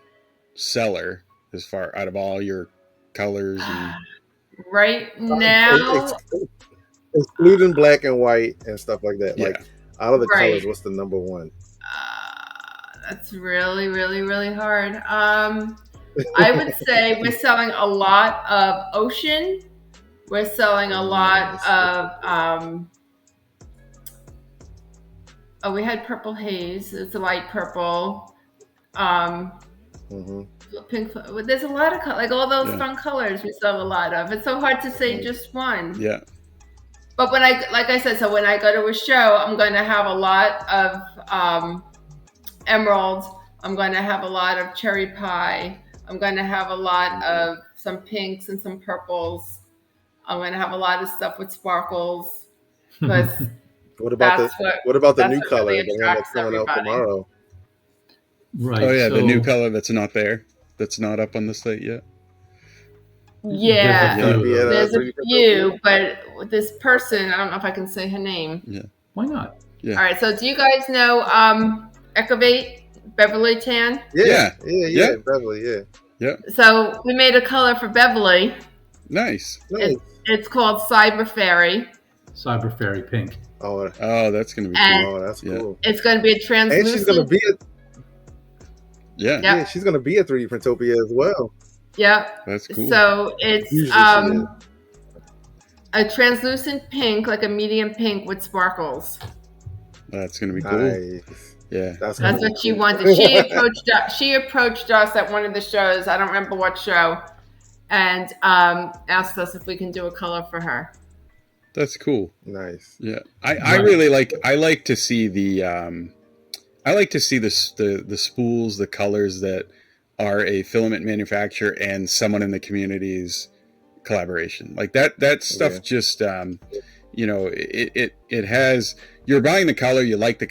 Speaker 2: seller as far out of all your colors? And...
Speaker 4: Right now,
Speaker 1: excluding black and white and stuff like that. Like out of the colors, what's the number one?
Speaker 4: That's really, really, really hard. I would say we're selling a lot of ocean. We're selling a lot of we had purple haze. It's a light purple. Um,
Speaker 1: Mm-hmm.
Speaker 4: Pink. There's a lot of like all those
Speaker 2: Yeah.
Speaker 4: fun colors. We still have a lot of. It's so hard to say just one.
Speaker 2: Yeah.
Speaker 4: But when like I said, so when I go to a show, I'm going to have a lot of emerald. I'm going to have a lot of cherry pie. I'm going to have a lot of some pinks and some purples. I'm going to have a lot of stuff with sparkles because
Speaker 1: What about
Speaker 4: that's
Speaker 1: the new
Speaker 4: what
Speaker 1: color,
Speaker 4: really
Speaker 1: the one that's
Speaker 4: attracts
Speaker 1: coming out
Speaker 4: everybody.
Speaker 1: tomorrow?
Speaker 3: Right.
Speaker 2: Oh yeah,
Speaker 3: so
Speaker 2: the new color that's not there, that's not up on the site yet.
Speaker 4: Yeah,
Speaker 3: There's a few.
Speaker 4: there's a
Speaker 1: 3D
Speaker 4: few, but this person, I don't know if I can say her name.
Speaker 2: Yeah.
Speaker 3: Why not?
Speaker 2: Yeah.
Speaker 4: All right, so do you guys know Ecovate Beverly Tan?
Speaker 2: Yeah.
Speaker 1: Beverly, yeah.
Speaker 4: So we made a color for Beverly.
Speaker 2: Nice.
Speaker 4: It's called Cyber Fairy.
Speaker 3: Cyber Fairy Pink.
Speaker 1: Oh,
Speaker 2: That's gonna be
Speaker 4: And-
Speaker 2: cool.
Speaker 1: that's
Speaker 2: Yeah.
Speaker 1: cool.
Speaker 4: It's going to be a
Speaker 1: And
Speaker 4: translucent.
Speaker 1: she's gonna be
Speaker 2: Yeah.
Speaker 4: Yeah.
Speaker 1: she's gonna be at 3D Printopia as well.
Speaker 4: Yeah.
Speaker 2: That's cool.
Speaker 4: So it's
Speaker 1: Usually she
Speaker 4: a translucent pink, like a medium pink with sparkles.
Speaker 2: That's gonna be cool.
Speaker 1: Nice.
Speaker 2: Yeah.
Speaker 4: That's what she wanted. She approached us at one of the shows. I don't remember what show, and asked us if we can do a color for her.
Speaker 2: That's cool.
Speaker 1: Nice.
Speaker 2: Yeah. I really like. I like to see the. I like to see the spools, the colors that are a filament manufacturer and someone in the community's collaboration. Like that stuff.
Speaker 1: Yeah.
Speaker 2: Just it has. You're buying the color, you like the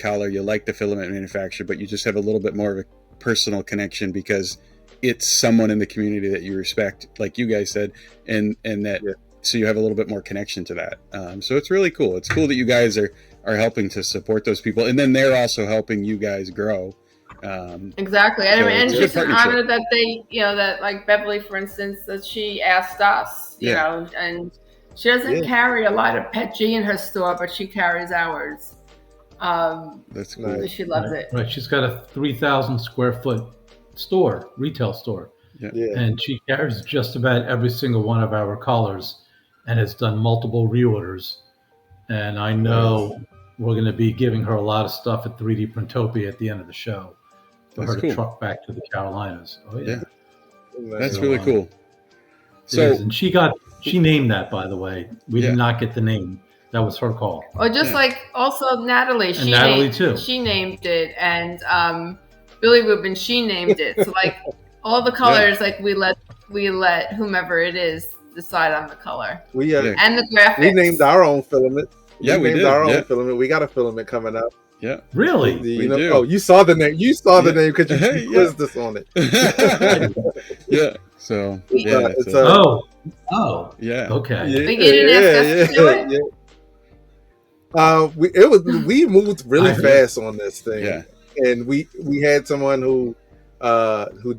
Speaker 2: filament manufacturer, but you just have a little bit more of a personal connection because it's someone in the community that you respect, like you guys said, and that so you have a little bit more connection to that. So it's really cool. It's cool that you guys are helping to support those people, and then they're also helping you guys grow.
Speaker 4: Exactly,
Speaker 2: So
Speaker 4: and
Speaker 2: it's a
Speaker 4: just
Speaker 2: good
Speaker 4: an
Speaker 2: partnership.
Speaker 4: honor that they, that like Beverly, for instance, that she asked us, you
Speaker 2: Yeah.
Speaker 4: know, and she doesn't carry a lot of Pet G in her store, but she carries ours.
Speaker 2: That's cool.
Speaker 4: She loves it.
Speaker 3: Right. She's got a 3,000 square foot retail store,
Speaker 1: Yeah.
Speaker 3: and she carries just about every single one of our colors and has done multiple reorders. And I know we're going to be giving her a lot of stuff at 3D Printopia at the end of the show for
Speaker 2: That's
Speaker 3: her
Speaker 2: cool.
Speaker 3: to truck back to the Carolinas. Oh yeah.
Speaker 2: That's
Speaker 3: So,
Speaker 2: really cool.
Speaker 3: It
Speaker 2: So
Speaker 3: is. And she named that, by the way. We
Speaker 2: Yeah.
Speaker 3: did not get the name. That was her call.
Speaker 4: Or just like also Natalie,
Speaker 3: Natalie too.
Speaker 4: She named it, and Billy Rubin, she named it. So like all the colors, like we let whomever it is decide on the color
Speaker 1: We
Speaker 4: and the graphics.
Speaker 1: we named our own filament.
Speaker 2: Yeah, we
Speaker 1: named
Speaker 2: did.
Speaker 1: our own
Speaker 2: Yeah.
Speaker 1: filament. We got a filament coming up.
Speaker 2: yeah.
Speaker 3: Really?
Speaker 1: You
Speaker 2: We
Speaker 1: know,
Speaker 2: do.
Speaker 1: oh, you saw the name. You saw the
Speaker 2: Yeah.
Speaker 1: name because you quizzed us on it.
Speaker 2: Yeah. So
Speaker 1: It's
Speaker 3: Oh.
Speaker 2: yeah.
Speaker 3: Okay.
Speaker 4: You didn't ask us to do it?
Speaker 1: We moved really
Speaker 3: I did.
Speaker 1: fast on this thing.
Speaker 2: Yeah.
Speaker 1: And we had someone who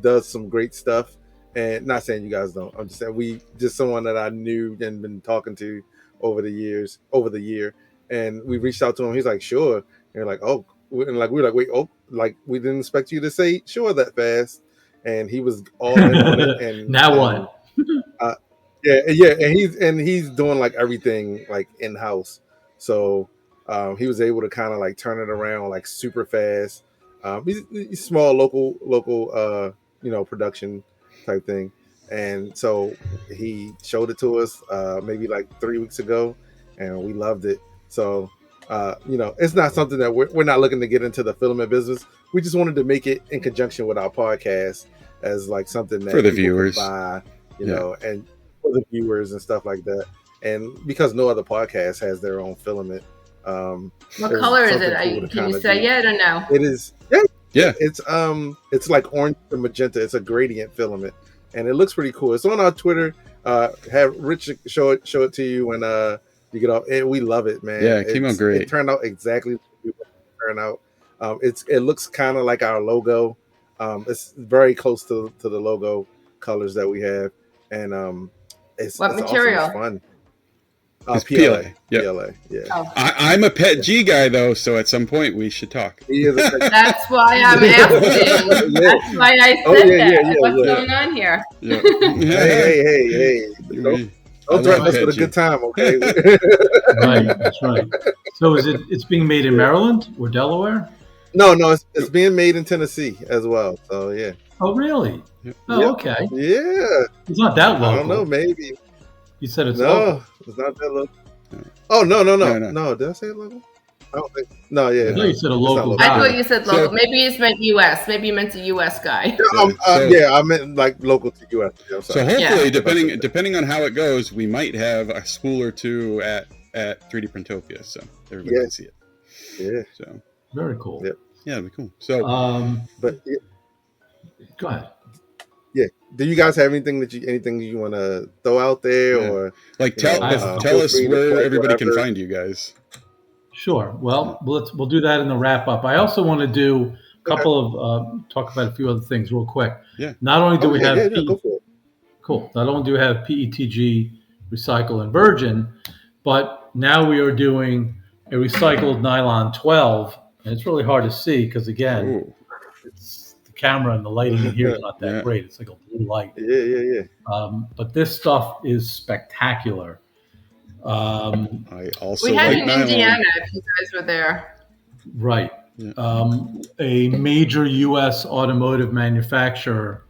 Speaker 1: does some great stuff. And not saying you guys don't. I'm just saying someone that I knew and been talking to over the year. And we reached out to him. He's like, sure. And we're like, oh, and like we were like, wait, oh, like we didn't expect you to say sure that fast. And he was all in on it. And
Speaker 3: Now what?
Speaker 1: Yeah, and he's doing like everything like in house. So he was able to kind of like turn it around like super fast. He's small local production type thing, and so he showed it to us maybe like 3 weeks ago, and we loved it. So it's not something that we're not looking to get into the filament business. We just wanted to make it in conjunction with our podcast as like something that
Speaker 2: For the
Speaker 1: people
Speaker 2: viewers.
Speaker 1: can buy, and for the viewers and stuff like that. And because no other podcast has their own filament.
Speaker 4: What color is it? Can you say yet or no?
Speaker 1: It is.
Speaker 2: Yeah.
Speaker 1: It's like orange and magenta. It's a gradient filament, and it looks pretty cool. It's on our Twitter. Have Rich show it to you when you get off. And we love it, man.
Speaker 2: Yeah, it came out great.
Speaker 1: It turned out exactly what we wanted it to turn out. It looks kind of like our logo. It's very close to the logo colors that we have, and it's
Speaker 4: material?
Speaker 1: Awesome. It's fun.
Speaker 2: It's
Speaker 1: PLA.
Speaker 2: Yep.
Speaker 1: PLA. Yeah.
Speaker 4: Oh.
Speaker 2: I'm a Pet G guy though, so at some point we should talk.
Speaker 1: He is a
Speaker 4: That's why I'm asking. That's why I said that. What's going on here?
Speaker 2: Yeah.
Speaker 1: hey. Don't threaten us with a
Speaker 2: Pet G.
Speaker 1: good time, okay?
Speaker 3: Right, that's right. So it's being made in Maryland or Delaware?
Speaker 1: No, it's being made in Tennessee as well. So yeah.
Speaker 3: Oh, really?
Speaker 2: Yep.
Speaker 3: Oh,
Speaker 1: Yep.
Speaker 3: okay.
Speaker 1: Yeah.
Speaker 3: It's not that
Speaker 1: I don't know,
Speaker 3: local.
Speaker 1: maybe.
Speaker 3: You said it's local.
Speaker 1: No, it's not that local. Oh no. No, did I say local? I don't think. No, yeah.
Speaker 3: I
Speaker 1: No,
Speaker 3: thought you said a
Speaker 1: it's not
Speaker 3: local
Speaker 4: I
Speaker 3: guy.
Speaker 4: thought you said local.
Speaker 2: So-
Speaker 4: Maybe you just meant U.S. Maybe you meant a U.S. guy.
Speaker 1: Yeah, I meant like local to US. Yeah, I'm
Speaker 2: So
Speaker 1: sorry.
Speaker 2: hopefully,
Speaker 1: Yeah.
Speaker 2: depending on how it goes, we might have a spool or two at 3D Printopia, so everybody
Speaker 1: Yeah.
Speaker 2: can see it.
Speaker 1: Yeah,
Speaker 2: So
Speaker 3: Very cool.
Speaker 1: Yep.
Speaker 2: yeah, it'd be cool. So
Speaker 1: but
Speaker 3: Go ahead.
Speaker 1: yeah. Do you guys have anything you want to throw out there,
Speaker 2: Yeah.
Speaker 1: or
Speaker 2: like
Speaker 3: feel
Speaker 2: tell us
Speaker 1: free to
Speaker 2: where
Speaker 1: plug
Speaker 2: everybody can
Speaker 1: whatever.
Speaker 2: find you guys.
Speaker 3: Sure. Well, we'll do that in the wrap up. I also want to do a couple of talk about a few other things real quick.
Speaker 2: Yeah.
Speaker 3: Not only do we have
Speaker 1: go for it.
Speaker 3: cool. Not only do we have PETG, recycle, and virgin, but now we are doing a recycled nylon 12, and it's really hard to see because again,
Speaker 2: Ooh.
Speaker 3: it's the camera and the lighting in here is not that
Speaker 2: Yeah.
Speaker 3: great. It's like a blue light.
Speaker 1: Yeah.
Speaker 3: But this stuff is spectacular.
Speaker 2: I also
Speaker 4: We had
Speaker 2: like
Speaker 4: it in
Speaker 2: nylon.
Speaker 4: Indiana if you guys were there.
Speaker 3: Right.
Speaker 2: Yeah.
Speaker 3: A major U.S. automotive manufacturer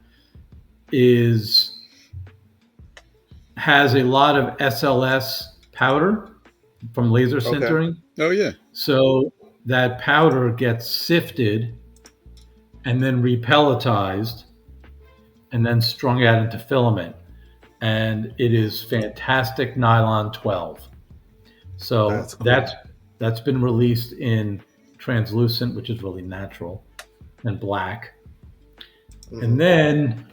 Speaker 3: has a lot of SLS powder from laser sintering.
Speaker 2: Oh yeah.
Speaker 3: So that powder gets sifted and then repelletized and then strung out into filament. And it is fantastic nylon 12. So
Speaker 1: That's cool.
Speaker 3: that's been released in translucent, which is really natural, and black. And then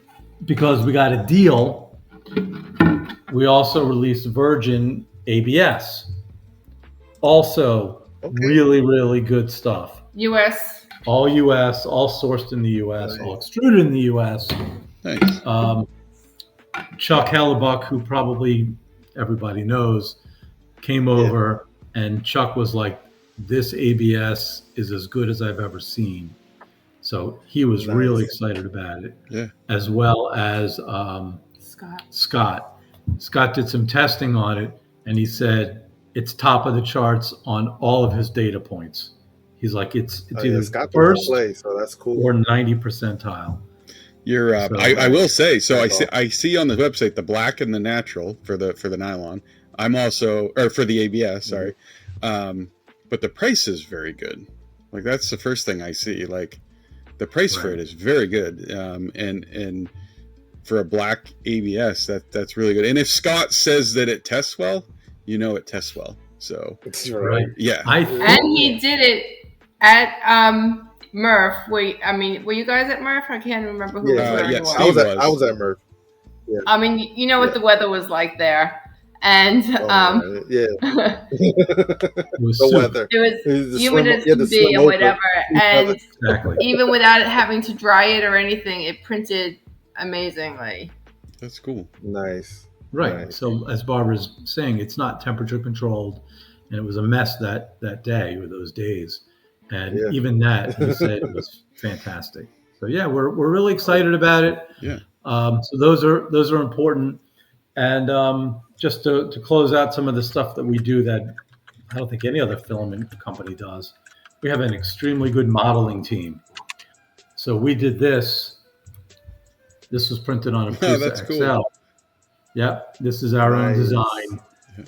Speaker 3: because we got a deal, we also released virgin ABS. Also really, really good stuff.
Speaker 4: U.S.
Speaker 3: All U.S., all sourced in the U.S., all extruded in the U.S.
Speaker 2: Thanks.
Speaker 3: Chuck Hellebuck, who probably everybody knows, came over and Chuck was like, this ABS is as good as I've ever seen. So he was really excited about it.
Speaker 2: Yeah.
Speaker 3: As well as Scott. Scott did some testing on it and he said it's top of the charts on all of his data points. He's like, it's either
Speaker 1: Scott
Speaker 3: first
Speaker 1: play, so that's cool.
Speaker 3: or 90 percentile.
Speaker 2: You're I will say, so I see on the website the black and the natural for the nylon. I'm also, or for the ABS, sorry. But the price is very good. Like that's the first thing I see. Like the price for it is very good. And for a black ABS, that's really good. And if Scott says that it tests well, you know it tests well. So
Speaker 3: right.
Speaker 2: Yeah.
Speaker 4: And he did it at Murph. Were you guys at Murph? I can't remember who was.
Speaker 1: I was at Murph. Yeah.
Speaker 4: I mean, you know what the weather was like there. And
Speaker 1: the weather.
Speaker 4: It was humid as can be or whatever. And even without it having to dry it or anything, it printed amazingly.
Speaker 2: That's cool.
Speaker 1: Nice.
Speaker 3: Right. Nice. So as Barbara's saying, it's not temperature controlled, and it was a mess that day or those days. And even that, he said it was fantastic. So yeah, we're really excited about it.
Speaker 2: Yeah.
Speaker 3: So those are important. And just to close out some of the stuff that we do that I don't think any other filament company does, we have an extremely good modeling team. So we did this. This was printed on a piece of Excel. Cool. Yep, this is our own design.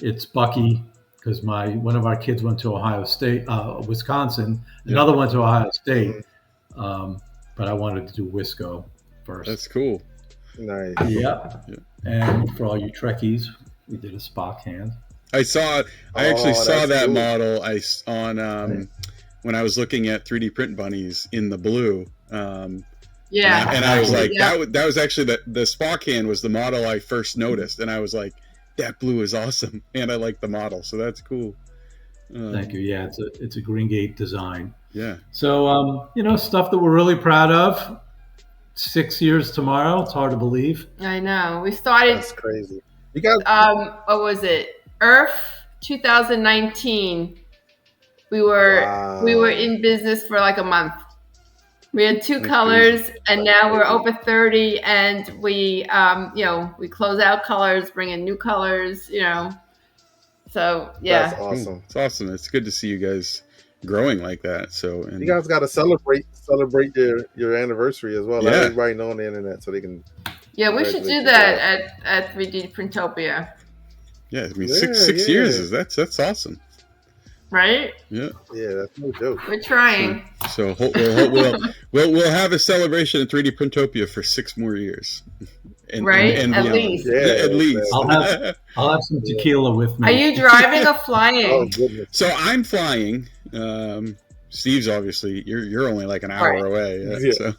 Speaker 3: It's Bucky because one of our kids went to Ohio State, Wisconsin. Another went to Ohio State, but I wanted to do Wisco first.
Speaker 2: That's cool.
Speaker 1: Nice.
Speaker 3: Yeah. And for all you Trekkies, we did a Spock hand.
Speaker 2: I actually saw that cool. Model when I was looking at 3D print bunnies in the blue. And I was like, that was actually the Spock hand was the model I first noticed, and I was like, that blue is awesome, and I like the model, so that's cool.
Speaker 3: Thank you. Yeah, it's a GreenGate design.
Speaker 2: Yeah. So
Speaker 3: stuff that we're really proud of. 6 years tomorrow. It's hard to believe.
Speaker 4: I know. We started.
Speaker 1: That's crazy. You guys.
Speaker 4: What was it? Earth 2019. We were in business for like a month. We had two
Speaker 2: That's
Speaker 4: colors,
Speaker 2: crazy.
Speaker 4: and now we're over 30, and we, we close out colors, bring in new colors, So
Speaker 1: That's
Speaker 4: yeah,
Speaker 2: Cool.
Speaker 1: awesome.
Speaker 2: It's awesome. It's good to see you guys growing like that. So,
Speaker 1: You
Speaker 2: and
Speaker 1: guys got to celebrate your anniversary as well. Let
Speaker 2: yeah,
Speaker 1: everybody know on the internet so they can
Speaker 4: yeah, we should
Speaker 1: congratulate
Speaker 4: do
Speaker 1: you
Speaker 4: that
Speaker 1: guys.
Speaker 4: at 3D Printopia,
Speaker 2: yeah. I mean,
Speaker 1: Yeah,
Speaker 2: six
Speaker 1: yeah,
Speaker 2: years is that's awesome.
Speaker 4: right?
Speaker 2: Yeah.
Speaker 1: yeah. That's no joke.
Speaker 4: We're trying.
Speaker 2: So we'll have a celebration at 3D Printopia for 6 more years,
Speaker 4: Right?
Speaker 2: and
Speaker 4: At
Speaker 2: beyond.
Speaker 4: least.
Speaker 1: Yeah,
Speaker 2: At least.
Speaker 3: I'll have some tequila with me.
Speaker 4: Are you driving or
Speaker 1: Oh
Speaker 4: flying?
Speaker 1: goodness.
Speaker 2: So I'm flying. Steve's obviously you're only like an hour
Speaker 4: Right.
Speaker 2: away.
Speaker 1: Yeah.
Speaker 2: So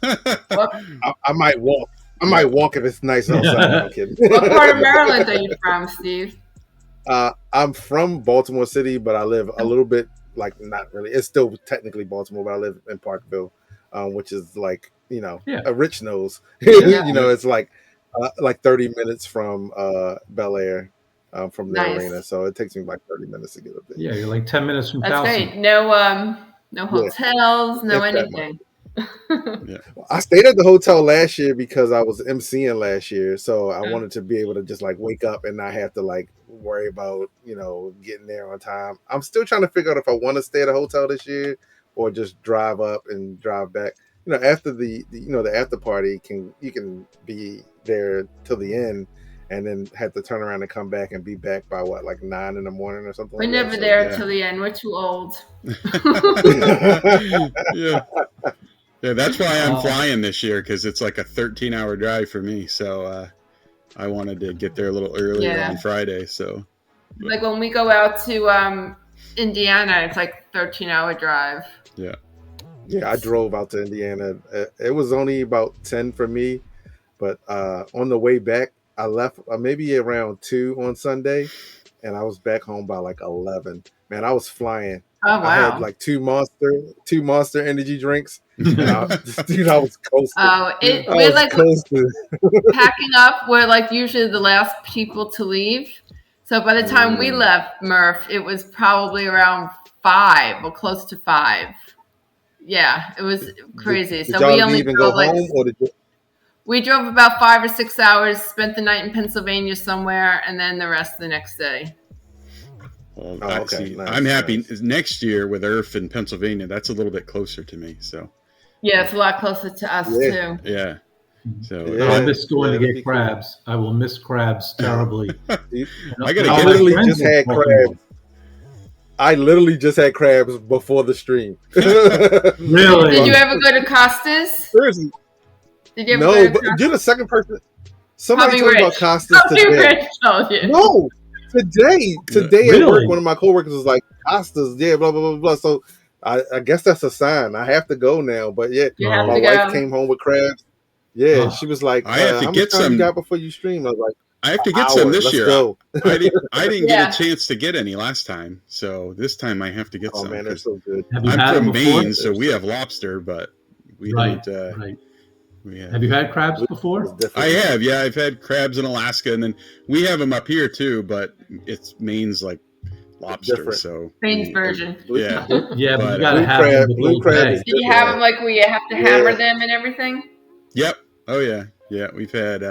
Speaker 1: I might walk. I might walk if it's nice outside. I'm kidding.
Speaker 4: What part of Maryland are you from, Steve?
Speaker 1: I'm from Baltimore City, but I live a little bit not really. It's still technically Baltimore, but I live in Parkville, which is a rich knows.
Speaker 4: Yeah.
Speaker 1: It's like 30 minutes from Bel Air, from the
Speaker 4: Nice.
Speaker 1: arena. So it takes me like 30 minutes to get up there.
Speaker 3: Yeah, you're like 10 minutes from
Speaker 4: That's
Speaker 3: Towson.
Speaker 4: great. No hotels, no
Speaker 1: If that
Speaker 4: anything.
Speaker 1: I stayed at the hotel last year because I was emceeing last year, so I wanted to be able to just wake up and not have to worry about getting there on time. I'm still trying to figure out if I want to stay at a hotel this year or just drive up and drive back. After the after party, you can be there till the end and then have to turn around and come back and be back by 9 in the morning or something.
Speaker 4: We're
Speaker 1: like
Speaker 4: never
Speaker 1: that.
Speaker 4: there till the end. We're too old.
Speaker 2: yeah. Yeah, that's why I'm flying this year, because it's like a 13-hour drive for me. So I wanted to get there a little earlier on Friday. So
Speaker 4: like when we go out to Indiana, it's like a 13-hour drive.
Speaker 2: Yeah.
Speaker 1: Yeah, I drove out to Indiana. It was only about 10 for me, but on the way back, I left maybe around 2 on Sunday, and I was back home by 11. Man, I was flying.
Speaker 4: Oh wow!
Speaker 1: I had 2 Monster energy drinks. And I was coasting.
Speaker 4: Oh, we're coasting. Packing up. We're usually the last people to leave. So by the time we left Murph, it was probably around 5 or close to 5. Yeah, it was crazy.
Speaker 1: Did y'all leave and go home, or did you?
Speaker 4: We drove about 5 or 6 hours, spent the night in Pennsylvania somewhere, and then the rest the next day.
Speaker 2: Well, okay. Nice, I'm happy next year with Earth in Pennsylvania. That's a little bit closer to me. So
Speaker 4: yeah, it's a lot closer to us too.
Speaker 2: Yeah. So
Speaker 3: I'll miss going to get crabs. I will miss crabs terribly.
Speaker 1: I literally just had crabs. I literally just had crabs before the stream.
Speaker 3: Really?
Speaker 4: Did you ever go to Costa's?
Speaker 1: Seriously.
Speaker 4: Did you ever
Speaker 1: go to Costa's? But you're the second person. Somebody told me about Costa's today. No. Today really? At work, one of my coworkers was like, Costa's, yeah, blah, blah, blah, blah. So I guess that's a sign. I have to go now. But yeah, my wife came home with crabs. Yeah, she was like,
Speaker 2: I have to get some.
Speaker 1: You got before you stream? I was like,
Speaker 2: I have to get some this year.
Speaker 1: Go.
Speaker 2: I didn't get a chance to get any last time. So this time I have to get some.
Speaker 1: Oh, man, they're so good.
Speaker 2: I'm from Maine, so we have lobster, but we don't.
Speaker 3: Right. Have you had crabs before?
Speaker 2: I have, yeah. I've had crabs in Alaska, and then we have them up here too. But it's Maine's lobster, so
Speaker 4: Maine's version.
Speaker 2: Yeah,
Speaker 3: yeah, but you gotta have
Speaker 1: blue crab.
Speaker 4: Did you have them where you have to hammer them and everything?
Speaker 2: Yep. Oh yeah. We've had,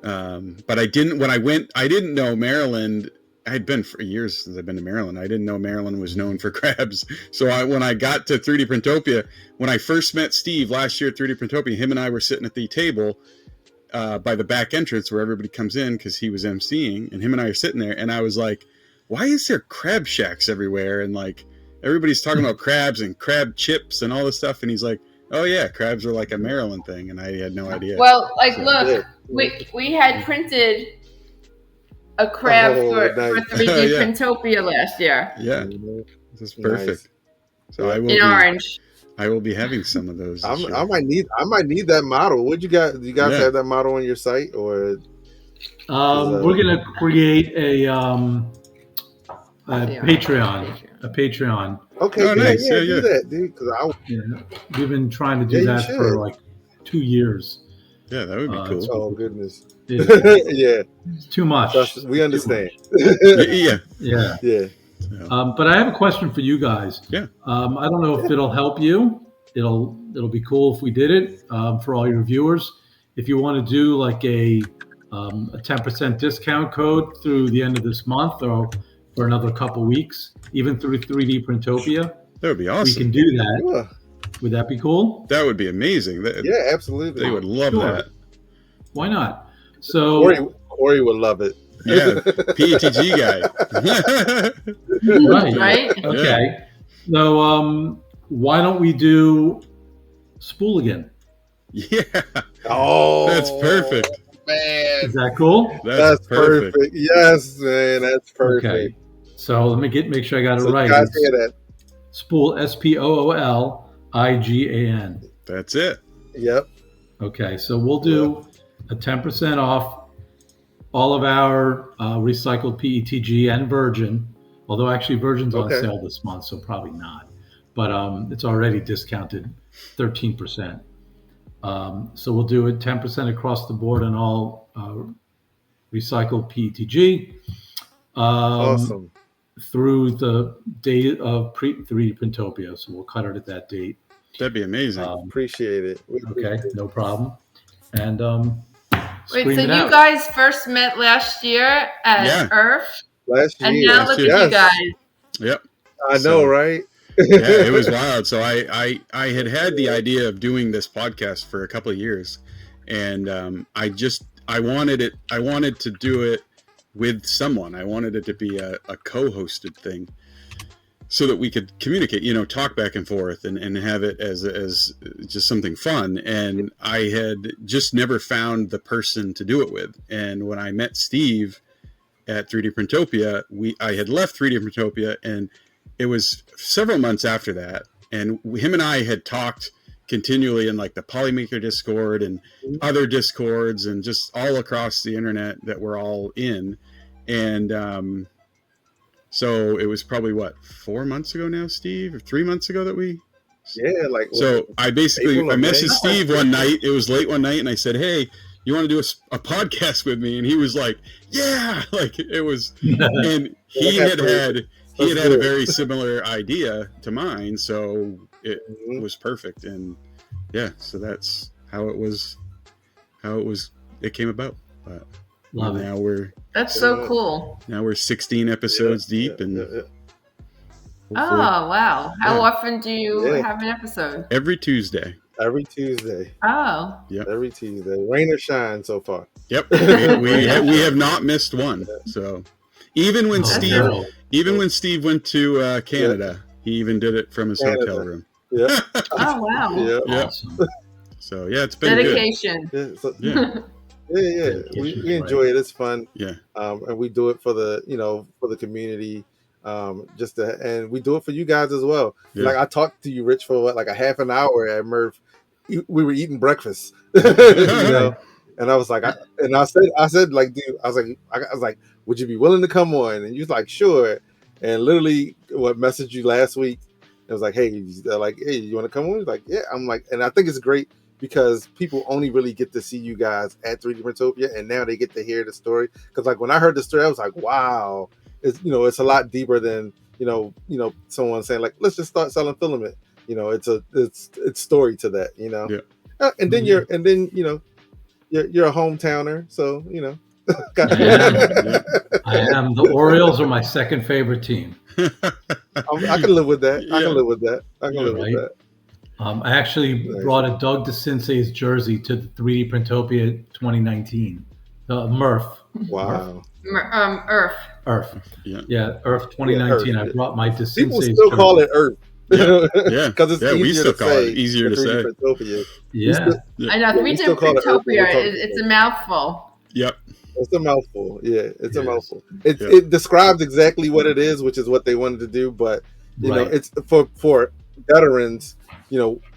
Speaker 2: but I didn't when I went. I didn't know Maryland. I had been for years since I've been to Maryland. I didn't know Maryland was known for crabs. So when I got to 3D Printopia, when I first met Steve last year at 3D Printopia, him and I were sitting at the table by the back entrance where everybody comes in because he was emceeing, and him and I are sitting there, and I was like, why is there crab shacks everywhere? And everybody's talking about crabs and crab chips and all this stuff. And he's like, oh yeah, crabs are a Maryland thing. And I had no idea.
Speaker 4: Well, look, we had printed a crab for 3D Printopia last year.
Speaker 2: Yeah, this is perfect. Nice. So I will
Speaker 4: in orange.
Speaker 2: I will be having some of those.
Speaker 1: I might need that model. What you got? Do you guys have that model on your site, or?
Speaker 3: We're gonna create a Patreon. A Patreon.
Speaker 1: Okay, nice. Yeah, do that, dude. Because
Speaker 3: we've been trying to do that for 2 years.
Speaker 2: Yeah, that would be cool.
Speaker 1: Oh goodness.
Speaker 3: Yeah. It's too much.
Speaker 1: We understand.
Speaker 2: Yeah.
Speaker 3: But I have a question for you guys.
Speaker 2: Yeah.
Speaker 3: I don't know if it'll help you. It'll it'll be cool if we did it for all your viewers. If you want to do like a 10% discount code through the end of this month or for another couple weeks, even through 3D Printopia,
Speaker 2: That would be awesome.
Speaker 3: we can do that.
Speaker 1: Sure.
Speaker 3: Would that be cool?
Speaker 2: That would be amazing.
Speaker 1: Yeah, absolutely.
Speaker 2: They would love
Speaker 3: Sure.
Speaker 2: that.
Speaker 3: Why not? So
Speaker 1: Corey would love it.
Speaker 2: Yeah, PETG guy.
Speaker 3: right.
Speaker 4: Right?
Speaker 3: Okay. So why don't we do Spool again?
Speaker 2: Yeah,
Speaker 1: Oh,
Speaker 2: that's perfect.
Speaker 1: man.
Speaker 3: Is that cool?
Speaker 1: That's perfect. Yes, man, that's perfect.
Speaker 3: Okay. So let me make sure I got it
Speaker 1: So
Speaker 3: right.
Speaker 1: you guys
Speaker 3: It's
Speaker 1: hear that?
Speaker 3: Spool, SPOOLIGAN.
Speaker 2: That's it.
Speaker 1: Yep.
Speaker 3: Okay, so we'll do a 10% off all of our recycled PETG and virgin, although actually virgin's on
Speaker 1: Okay.
Speaker 3: sale this month, so probably not. But it's already discounted 13%. So we'll do it 10% across the board on all recycled PETG.
Speaker 1: Awesome.
Speaker 3: Through the date of 3D Printopia, so we'll cut it at that date.
Speaker 2: That'd be amazing.
Speaker 1: Appreciate it. We
Speaker 3: Okay,
Speaker 1: appreciate it.
Speaker 3: no problem. And
Speaker 4: Wait,
Speaker 3: scream
Speaker 4: so
Speaker 3: it
Speaker 4: you
Speaker 3: out.
Speaker 4: guys first met last year at
Speaker 2: Yeah.
Speaker 4: Earth,
Speaker 1: Last year.
Speaker 4: and now look at you guys.
Speaker 2: Yep.
Speaker 1: I know, right?
Speaker 2: Yeah, it was wild. So I had the idea of doing this podcast for a couple of years, and I wanted to do it with someone. I wanted it to be a co-hosted thing, so that we could communicate, talk back and forth and have it as just something fun. And I had just never found the person to do it with. And when I met Steve at 3D Printopia, I had left 3D Printopia, and it was several months after that. And him and I had talked continually in like the Polymaker Discord and other Discords and just all across the internet that we're all in. And, so it was probably 4 months ago now, Steve, or 3 months ago that we.
Speaker 1: Yeah, like
Speaker 2: So I messaged Steve one night. It was late one night, and I said, "Hey, you want to do a podcast with me?" And he was like, "Yeah!" Like it was, and he had a very similar idea to mine, so it was perfect. And yeah, so that's how it was. It came about. But
Speaker 3: Love it.
Speaker 2: now
Speaker 4: That's so cool.
Speaker 2: we're 16 episodes deep, and
Speaker 4: Oh, wow. How
Speaker 2: Yeah.
Speaker 4: often do you
Speaker 1: Yeah.
Speaker 4: have an episode?
Speaker 2: every Tuesday.
Speaker 1: every Tuesday.
Speaker 4: Oh,
Speaker 1: Every Tuesday. Rain or shine so far.
Speaker 2: Yep, we have not missed one. So even when Steve went to Canada, he even did it from his hotel room.
Speaker 1: Yeah.
Speaker 4: oh wow.
Speaker 1: Yeah.
Speaker 2: Yeah.
Speaker 3: Awesome.
Speaker 2: So yeah, it's been
Speaker 4: Dedication.
Speaker 1: Yeah. So,
Speaker 2: good. Yeah,
Speaker 1: yeah. We enjoy it. It's fun.
Speaker 2: yeah,
Speaker 1: And we do it for the community. And we do it for you guys as well.
Speaker 2: Yeah.
Speaker 1: Like I talked to you, Rich, for like a half an hour at Murph. We were eating breakfast, and I was like, I said, like, dude, I was like, would you be willing to come on? And you was like, sure. And literally, messaged you last week? It was like, hey, you want to come on? He's like, yeah. I'm like, and I think it's great because people only really get to see you guys at 3D Printopia, and now they get to hear the story. Because like when I heard the story, I was like, wow, it's a lot deeper than someone saying like, let's just start selling filament. It's story to that.
Speaker 2: Yeah.
Speaker 1: And then you're a hometowner, so
Speaker 3: I am. The Orioles are my second favorite team.
Speaker 1: I can live with that. I
Speaker 2: Yeah.
Speaker 1: can live with that.
Speaker 3: Right. I actually brought a Doug DeCince's jersey to the 3D Printopia 2019. Murph.
Speaker 1: Wow.
Speaker 4: Earth.
Speaker 3: Yeah, Earth 2019.
Speaker 1: Yeah,
Speaker 3: I brought my DeCince's
Speaker 1: People still
Speaker 3: jersey.
Speaker 1: call it Earth.
Speaker 2: Yeah.
Speaker 1: Because it's
Speaker 2: we
Speaker 1: easier
Speaker 2: still
Speaker 1: to
Speaker 2: call
Speaker 1: say.
Speaker 2: it easier to
Speaker 1: 3D
Speaker 2: say.
Speaker 1: Printopia.
Speaker 3: Yeah.
Speaker 4: I know.
Speaker 1: we
Speaker 4: 3D
Speaker 1: still call it Earth when we're
Speaker 4: Printopia.
Speaker 1: talking
Speaker 4: It's a mouthful.
Speaker 2: Yep.
Speaker 1: It's a mouthful. Yeah, it's a
Speaker 3: Yes.
Speaker 1: mouthful. It
Speaker 2: Yeah.
Speaker 1: it describes exactly what it is, which is what they wanted to do. But
Speaker 3: Right.
Speaker 1: it's for veterans.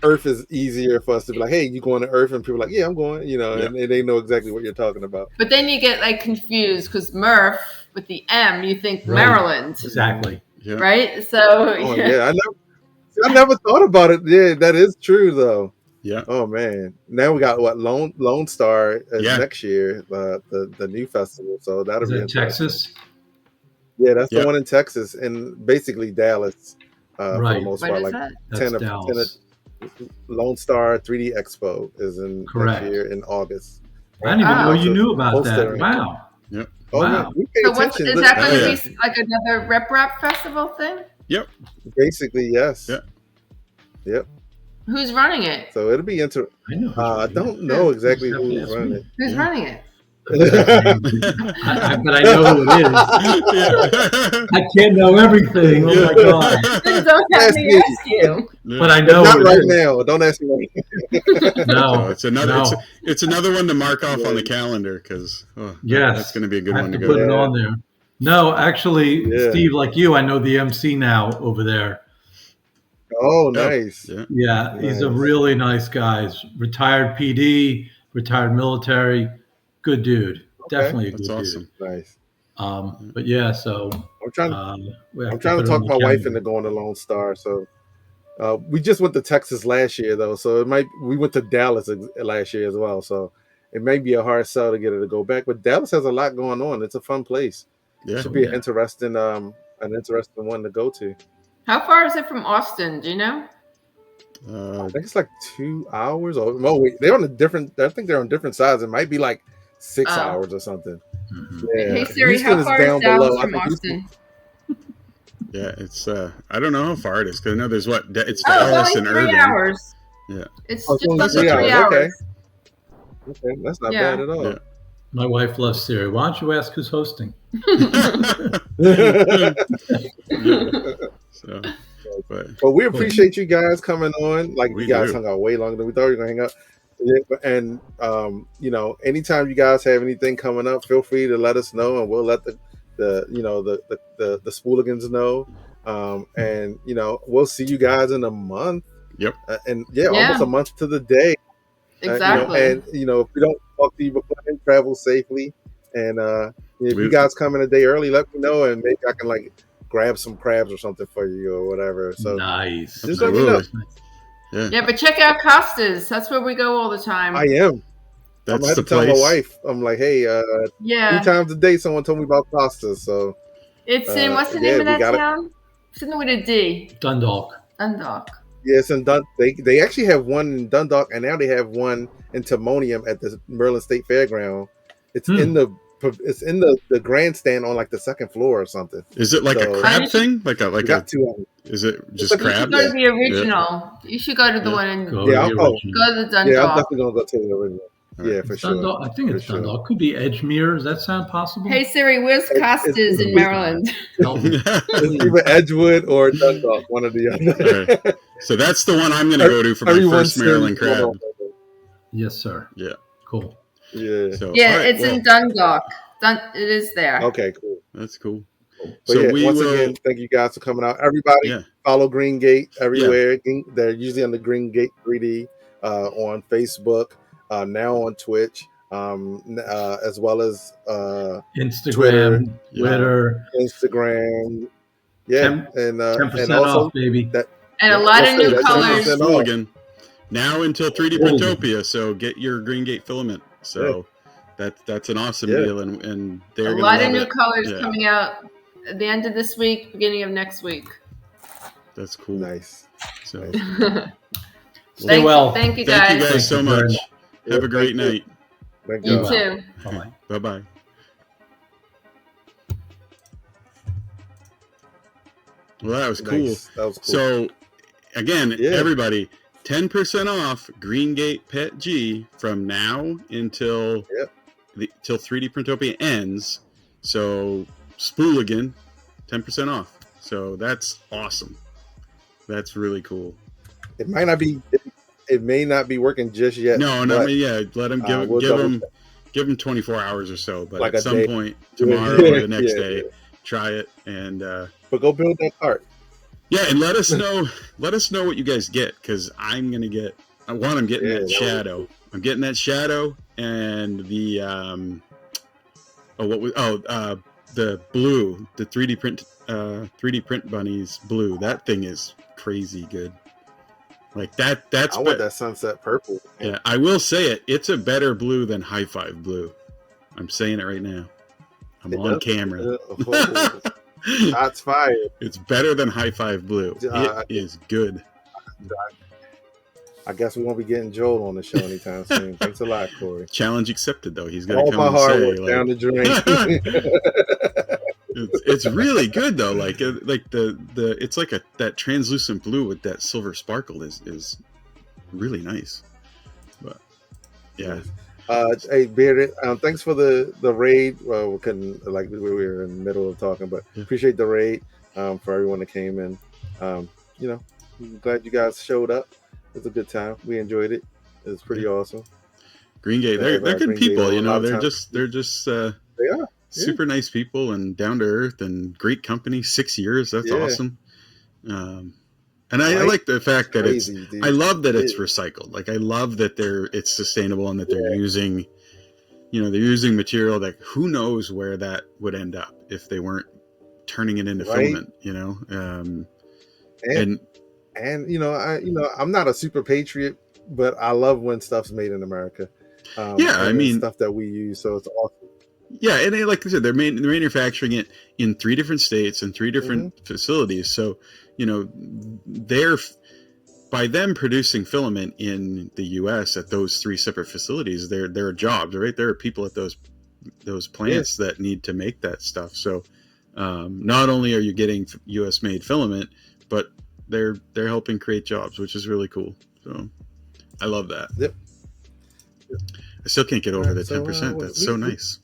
Speaker 1: Earth is easier for us to be like, hey, you going to Earth? And people are like, yeah, I'm going. And they know exactly what you're talking about.
Speaker 4: But then you get like confused because Murph with the M, you think
Speaker 3: Right.
Speaker 4: Maryland,
Speaker 3: Exactly.
Speaker 2: Yeah.
Speaker 4: right? So
Speaker 1: Oh yeah, I never thought about it. Yeah, that is true though.
Speaker 2: Yeah.
Speaker 1: Oh man, now we got Lone Star
Speaker 2: Yeah.
Speaker 1: next year, the new festival. So that'll
Speaker 3: Is
Speaker 1: be
Speaker 3: that
Speaker 1: interesting.
Speaker 3: Texas?
Speaker 1: Yeah, that's
Speaker 2: Yep.
Speaker 1: the one in Texas and basically Dallas for
Speaker 3: Right.
Speaker 1: the most
Speaker 4: what
Speaker 1: part.
Speaker 4: is
Speaker 1: Like
Speaker 4: that?
Speaker 3: That's
Speaker 1: 10 of
Speaker 3: Dallas.
Speaker 1: Lone Star 3D Expo is in next
Speaker 3: Correct.
Speaker 1: year in August.
Speaker 3: I didn't even know
Speaker 4: Oh.
Speaker 3: you knew about
Speaker 1: Host
Speaker 3: that.
Speaker 1: it.
Speaker 3: Wow.
Speaker 2: Yep.
Speaker 1: Oh man,
Speaker 3: Wow.
Speaker 1: we pay
Speaker 4: So what's
Speaker 1: attention.
Speaker 4: is that going to
Speaker 2: Oh,
Speaker 4: be like another Rep Rap festival thing?
Speaker 2: Yep.
Speaker 1: Basically, yes.
Speaker 2: Yeah.
Speaker 1: Yep.
Speaker 4: Who's running it?
Speaker 1: So it'll be interesting.
Speaker 3: I know. Who's
Speaker 1: I
Speaker 3: running
Speaker 1: don't
Speaker 3: it.
Speaker 1: know exactly
Speaker 3: You'll have to
Speaker 1: who's
Speaker 3: ask
Speaker 1: running
Speaker 3: me.
Speaker 1: it.
Speaker 4: Who's
Speaker 2: Yeah.
Speaker 4: running it?
Speaker 3: But I know who it is.
Speaker 2: Yeah.
Speaker 3: I can't know everything. Oh my god!
Speaker 4: Then don't have
Speaker 1: Ask
Speaker 4: me
Speaker 1: me.
Speaker 4: ask you.
Speaker 3: But I
Speaker 1: But
Speaker 3: know
Speaker 1: not
Speaker 3: who
Speaker 1: right
Speaker 3: it is.
Speaker 1: now. Don't ask me.
Speaker 3: No,
Speaker 2: So it's another one to mark off on the
Speaker 1: Yeah.
Speaker 2: calendar because
Speaker 3: Yes,
Speaker 2: that's going to be a good
Speaker 3: I
Speaker 2: one
Speaker 3: have
Speaker 2: to
Speaker 3: to
Speaker 2: go
Speaker 3: put
Speaker 2: to.
Speaker 3: it on there. No, actually,
Speaker 1: Yeah.
Speaker 3: Steve, like you, I know the MC now over there.
Speaker 1: Oh, nice.
Speaker 2: Yeah.
Speaker 3: Yeah, he's a
Speaker 1: Nice.
Speaker 3: really nice guy. He's retired PD, retired military, good dude. Definitely a
Speaker 2: That's
Speaker 3: good
Speaker 2: awesome.
Speaker 1: Nice.
Speaker 3: dude. But yeah, so
Speaker 1: I'm trying.
Speaker 3: we have
Speaker 1: I'm trying to
Speaker 3: put it on
Speaker 1: talk
Speaker 3: the
Speaker 1: my wife
Speaker 3: calendar.
Speaker 1: into going to Lone Star. So we just went to Texas last year, though. So we went to Dallas last year as well. So it may be a hard sell to get her to go back. But Dallas has a lot going on. It's a fun place.
Speaker 2: Yeah.
Speaker 1: It should be
Speaker 3: Yeah.
Speaker 1: an interesting one to go to.
Speaker 4: How far is it from Austin? Do you know?
Speaker 1: I think it's like 2 hours. Or no, wait, they're on a different. I think they're on different sides. It might be like 6
Speaker 4: Oh.
Speaker 1: hours or something.
Speaker 3: Mhm.
Speaker 1: Yeah.
Speaker 4: Hey Siri,
Speaker 1: Houston
Speaker 4: how
Speaker 1: is
Speaker 4: far
Speaker 1: down
Speaker 4: is Dallas
Speaker 1: below. I
Speaker 4: from
Speaker 1: think Houston-
Speaker 4: Austin?
Speaker 2: Yeah, it's I don't know how far it is because I know there's it's
Speaker 4: Oh,
Speaker 2: Dallas
Speaker 4: it's
Speaker 2: and
Speaker 4: only 3
Speaker 2: Irving.
Speaker 4: hours.
Speaker 2: Yeah.
Speaker 4: It's
Speaker 1: Oh,
Speaker 4: just
Speaker 1: only
Speaker 4: under
Speaker 1: 3
Speaker 4: 3
Speaker 1: hours.
Speaker 4: hours.
Speaker 1: Okay, that's not
Speaker 4: Yeah.
Speaker 1: bad at all.
Speaker 2: Yeah.
Speaker 3: My wife loves Siri. Why don't you ask who's hosting?
Speaker 2: So, but
Speaker 1: But we appreciate you guys coming on. Like
Speaker 2: We
Speaker 1: you guys
Speaker 2: do.
Speaker 1: hung out way longer than we thought we were gonna hang out. Yeah, and anytime you guys have anything coming up, feel free to let us know, and we'll let the Spooligans know. And we'll see you guys in a month.
Speaker 2: Yep.
Speaker 1: And
Speaker 4: Yeah.
Speaker 1: almost a month to the day.
Speaker 4: Exactly.
Speaker 1: And if we don't talk to you before, then travel safely. And if you guys come in a day early, let me know, and maybe I can like grab some crabs or something for you or whatever. So
Speaker 3: Nice.
Speaker 1: just let me know.
Speaker 2: Yeah.
Speaker 4: Yeah, but check out Costa's. That's where we go all the time.
Speaker 1: I am. I'm
Speaker 2: That's
Speaker 1: gonna have
Speaker 2: the
Speaker 1: to tell
Speaker 2: place.
Speaker 1: my wife. I'm like, hey,
Speaker 4: Yeah.
Speaker 1: 3 times a day someone told me about Costa's. So
Speaker 4: It's in, what's the
Speaker 1: yeah,
Speaker 4: name of
Speaker 1: we
Speaker 4: that
Speaker 1: gotta-
Speaker 4: town? Something with a D.
Speaker 3: Dundalk.
Speaker 4: Dundalk.
Speaker 1: yeah, it's in they actually have one in Dundalk, and now they have one in Timonium at the Maryland State Fairground. It's in the grandstand on like the second floor or something.
Speaker 2: Is it like a
Speaker 1: So-
Speaker 2: crab thing? Like
Speaker 1: We
Speaker 2: a
Speaker 1: got 2 of them.
Speaker 2: is it just
Speaker 1: like-
Speaker 4: You
Speaker 2: crab?
Speaker 4: should go to the original. You should go to the
Speaker 2: Yeah.
Speaker 4: one in.
Speaker 3: Go
Speaker 1: Yeah,
Speaker 3: to the
Speaker 1: oh,
Speaker 3: original.
Speaker 4: Go to the
Speaker 1: Yeah, I'm
Speaker 4: Dundalk.
Speaker 1: definitely gonna go to the original.
Speaker 2: All right.
Speaker 1: Yeah, for
Speaker 3: It's
Speaker 1: sure.
Speaker 3: Dundalk. I think
Speaker 1: For
Speaker 3: it's
Speaker 1: sure.
Speaker 3: Dundalk. Could be Edgemere. Does that sound possible?
Speaker 4: Hey Siri, where's Costa's in Maryland?
Speaker 3: Help me.
Speaker 1: It's either Edgewood or Dundalk, one or the other.
Speaker 2: So that's the one I'm going to go to for my
Speaker 1: Everyone's
Speaker 2: first Maryland
Speaker 1: saying-
Speaker 2: crab.
Speaker 3: Yes, sir.
Speaker 2: Yeah.
Speaker 3: Cool.
Speaker 1: Yeah.
Speaker 2: So
Speaker 4: Yeah,
Speaker 2: all right,
Speaker 4: it's in Dundalk. It is there.
Speaker 1: Okay, cool.
Speaker 2: That's cool.
Speaker 1: But
Speaker 2: So
Speaker 1: yeah,
Speaker 2: we
Speaker 1: once
Speaker 2: will.
Speaker 1: again, thank you guys for coming out. Everybody,
Speaker 2: Yeah.
Speaker 1: follow GreenGate everywhere. They're usually on the GreenGate3D on Facebook, now on Twitch, as well as
Speaker 3: Instagram, Twitter,
Speaker 1: Instagram. Yeah,
Speaker 3: 10%
Speaker 1: and also
Speaker 3: off, baby.
Speaker 4: And a lot of
Speaker 1: Let's
Speaker 4: new
Speaker 1: say that's
Speaker 4: colors.
Speaker 1: 10%
Speaker 2: Spool
Speaker 1: off.
Speaker 2: again. Now until 3D Printopia, so get your GreenGate filament. So that's an awesome
Speaker 1: Yeah.
Speaker 2: deal, and
Speaker 4: A
Speaker 2: they're
Speaker 4: lot of
Speaker 2: gonna
Speaker 4: new
Speaker 2: love it.
Speaker 4: colors
Speaker 2: Yeah.
Speaker 4: coming out at the end of this week, beginning of next week.
Speaker 2: That's cool.
Speaker 1: Nice.
Speaker 2: So
Speaker 1: Nice.
Speaker 3: Stay well.
Speaker 4: Thank you
Speaker 2: thank you
Speaker 4: guys.
Speaker 2: guys so
Speaker 3: Thank you very
Speaker 2: much.
Speaker 3: much.
Speaker 2: Have a great
Speaker 1: Thank you.
Speaker 2: night.
Speaker 1: Thank
Speaker 4: You
Speaker 1: you.
Speaker 4: too.
Speaker 3: Bye-bye.
Speaker 2: Bye bye. Well, that was cool.
Speaker 1: Nice. That was cool.
Speaker 2: So, again,
Speaker 1: Yeah.
Speaker 2: everybody, 10% off GreenGate Pet G from now until till 3D Printopia ends. So, Spooligan, 10% off. So that's awesome. That's really cool.
Speaker 1: it might not be. It may not be working just yet.
Speaker 2: No,
Speaker 1: but
Speaker 2: yeah, let them
Speaker 1: we'll double
Speaker 2: give them 24 hours or so. But
Speaker 1: Like
Speaker 2: at
Speaker 1: a
Speaker 2: some
Speaker 1: day.
Speaker 2: point tomorrow or the next
Speaker 1: Yeah,
Speaker 2: day,
Speaker 1: yeah.
Speaker 2: try it and.
Speaker 1: But go build that cart.
Speaker 2: Yeah, and let us know. Let us know what you guys get, because I'm gonna get. I'm getting that shadow. I'm getting that shadow and the the blue, the 3D print bunnies blue. That thing is crazy good. Like that. That's
Speaker 1: I want that sunset purple.
Speaker 2: yeah. I will say it. It's a better blue than High Five blue. I'm saying it right now. I'm
Speaker 1: It
Speaker 2: on
Speaker 1: does.
Speaker 2: camera.
Speaker 1: Shots fired.
Speaker 2: It's better than High Five blue. It is good.
Speaker 1: I guess we won't be getting Joel on the show anytime soon. Thanks a lot, Corey.
Speaker 2: Challenge accepted, though. He's gonna
Speaker 1: All
Speaker 2: come
Speaker 1: my
Speaker 2: and
Speaker 1: hard
Speaker 2: say
Speaker 1: work
Speaker 2: like,
Speaker 1: down the drain.
Speaker 2: it's really good though. Like the it's like that translucent blue with that silver sparkle is really nice. But yeah.
Speaker 1: Hey, Bearded, thanks for the raid. Well, we couldn't, like, we were in the middle of talking, but appreciate the raid for everyone that came in. You know, I'm glad you guys showed up. It was a good time. We enjoyed it. It was pretty awesome.
Speaker 2: GreenGate, they're good
Speaker 1: GreenGate
Speaker 2: people.
Speaker 1: on
Speaker 2: You
Speaker 1: a
Speaker 2: know,
Speaker 1: lot of
Speaker 2: they're
Speaker 1: times.
Speaker 2: just
Speaker 1: They are
Speaker 2: super nice people and down to earth and great company. 6 years, that's awesome. And I like the fact that
Speaker 1: crazy,
Speaker 2: it's.
Speaker 1: dude.
Speaker 2: I love that it's recycled. Like I love that it's sustainable and that they're using, you know, they're using material that who knows where that would end up if they weren't turning it into filament. You know, and
Speaker 1: you know, I'm not a super patriot, but I love when stuff's made in America.
Speaker 2: I mean,
Speaker 1: stuff that we use, so it's awesome.
Speaker 2: Yeah, and like I said, they're manufacturing it in 3 different states and 3 different facilities. So, you know, by them producing filament in the U.S. at those 3 separate facilities, there are jobs, right? There are people at those plants that need to make that stuff. So, not only are you getting U.S. made filament, but they're helping create jobs, which is really cool. So, I love that.
Speaker 1: Yep.
Speaker 2: I still can't get over the 10%. That's so nice.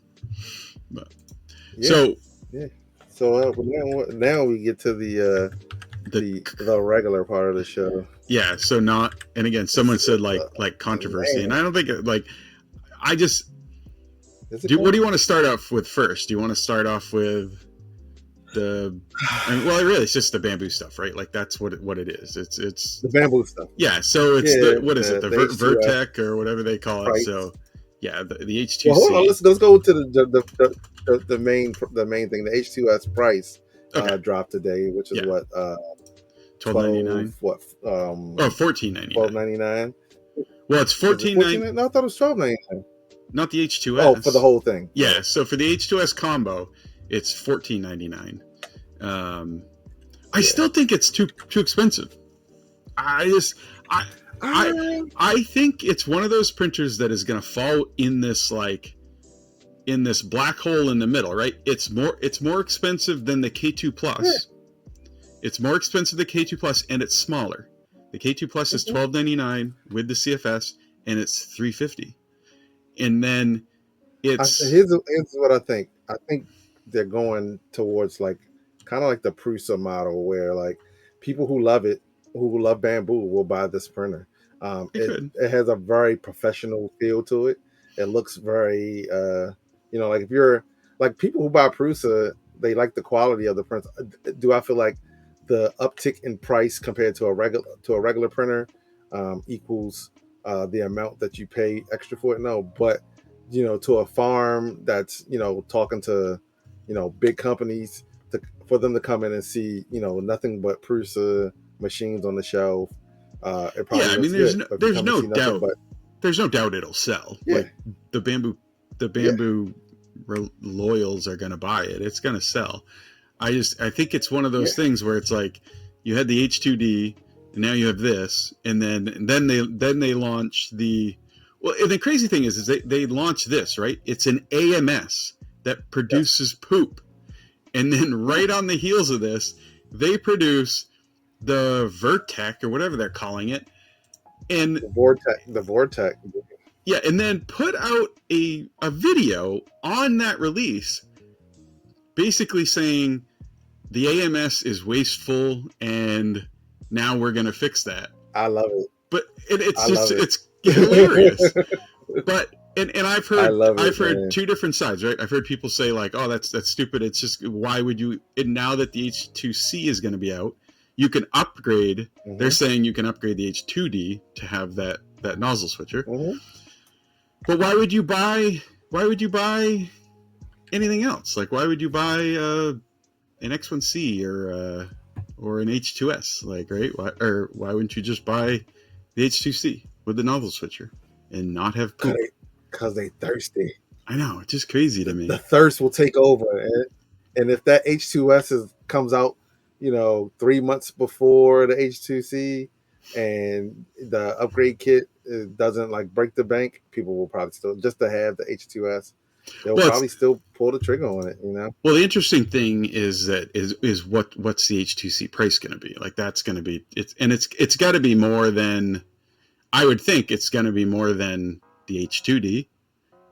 Speaker 2: But,
Speaker 1: so now we get to the regular part of the show.
Speaker 2: Yeah, so and again, someone said like controversy, and I don't think what do you want to start off with first? Do you want to start off with it's just the bamboo stuff, right? Like that's what it is. It's
Speaker 1: the bamboo stuff.
Speaker 2: Yeah, so it's the Vertec or whatever they call it. So yeah, the H2C.
Speaker 1: Well, hold on, let's go to the main thing. The H2S price dropped today, which is what
Speaker 2: $12.99.
Speaker 1: What
Speaker 2: $14.99.
Speaker 1: $12.99.
Speaker 2: Well, it's $14.99.
Speaker 1: No, I thought it was $12.99.
Speaker 2: Not the H2S.
Speaker 1: Oh, for the whole thing.
Speaker 2: Yeah. So for the H2S combo, it's $14.99. I still think it's too expensive. I think it's one of those printers that is going to fall in this black hole in the middle, right? It's more expensive than the K2 Plus. Yeah. It's more expensive than the K2 Plus, and it's smaller. The K2 Plus is $12.99 with the CFS, and it's $350. And then it's
Speaker 1: here's what I think. I think they're going towards kind of like the Prusa model, where like people who love it, who love bamboo, will buy this printer. It has a very professional feel to it. It looks very, like if you're like people who buy Prusa, they like the quality of the prints. Do I feel like the uptick in price compared to a regular printer equals the amount that you pay extra for it? No, but to a farm that's talking to big companies for them to come in and see nothing but Prusa machines on the shelf. It probably
Speaker 2: I mean, there's no doubt. There's no doubt it'll sell.
Speaker 1: Yeah.
Speaker 2: Like the bamboo loyals are going to buy it. It's going to sell. I think it's one of those things where it's like you had the H2D and now you have this, and then they launch the. Well, and the crazy thing is they launch this, right? It's an AMS that produces poop, and then right on the heels of this, they produce the Vertec or whatever they're calling it, and
Speaker 1: the Vortec.
Speaker 2: Yeah, and then put out a video on that release, basically saying the AMS is wasteful, and now we're gonna fix that.
Speaker 1: I love it,
Speaker 2: but it's hilarious. But and I've heard 2 different sides, right? I've heard people say like, oh, that's stupid. It's just why would you? And now that the H2C is going to be out, you can upgrade. Mm-hmm. They're saying you can upgrade the H2D to have that nozzle switcher. Mm-hmm. But why would you buy anything else? Like, why would you buy an X1C or an H2S? Like, right? Why wouldn't you just buy the H2C with the nozzle switcher and not have poop?
Speaker 1: Because they thirsty.
Speaker 2: I know, it's just crazy to me.
Speaker 1: The thirst will take over, and if that H2S comes out, 3 months before the H2C, and the upgrade kit doesn't like break the bank, people will probably still, just to have the H2S, they'll
Speaker 2: Well,
Speaker 1: probably still pull the trigger on it, you know?
Speaker 2: well, the interesting thing is that is what's the H2C price going to be? Like that's going to be it's got to be more than, I would think it's going to be more than the H2D,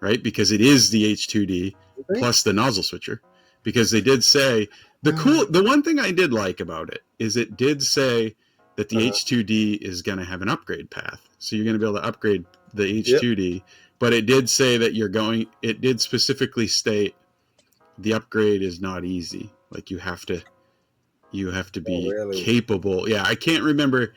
Speaker 2: right? Because it is the H2D plus the nozzle switcher. Because they did say the one thing I did like about it is it did say that the H2D is going to have an upgrade path. So you're going to be able to upgrade the H2D, yep. But it did say that it did specifically state the upgrade is not easy. Like you have to be capable. Yeah, I can't remember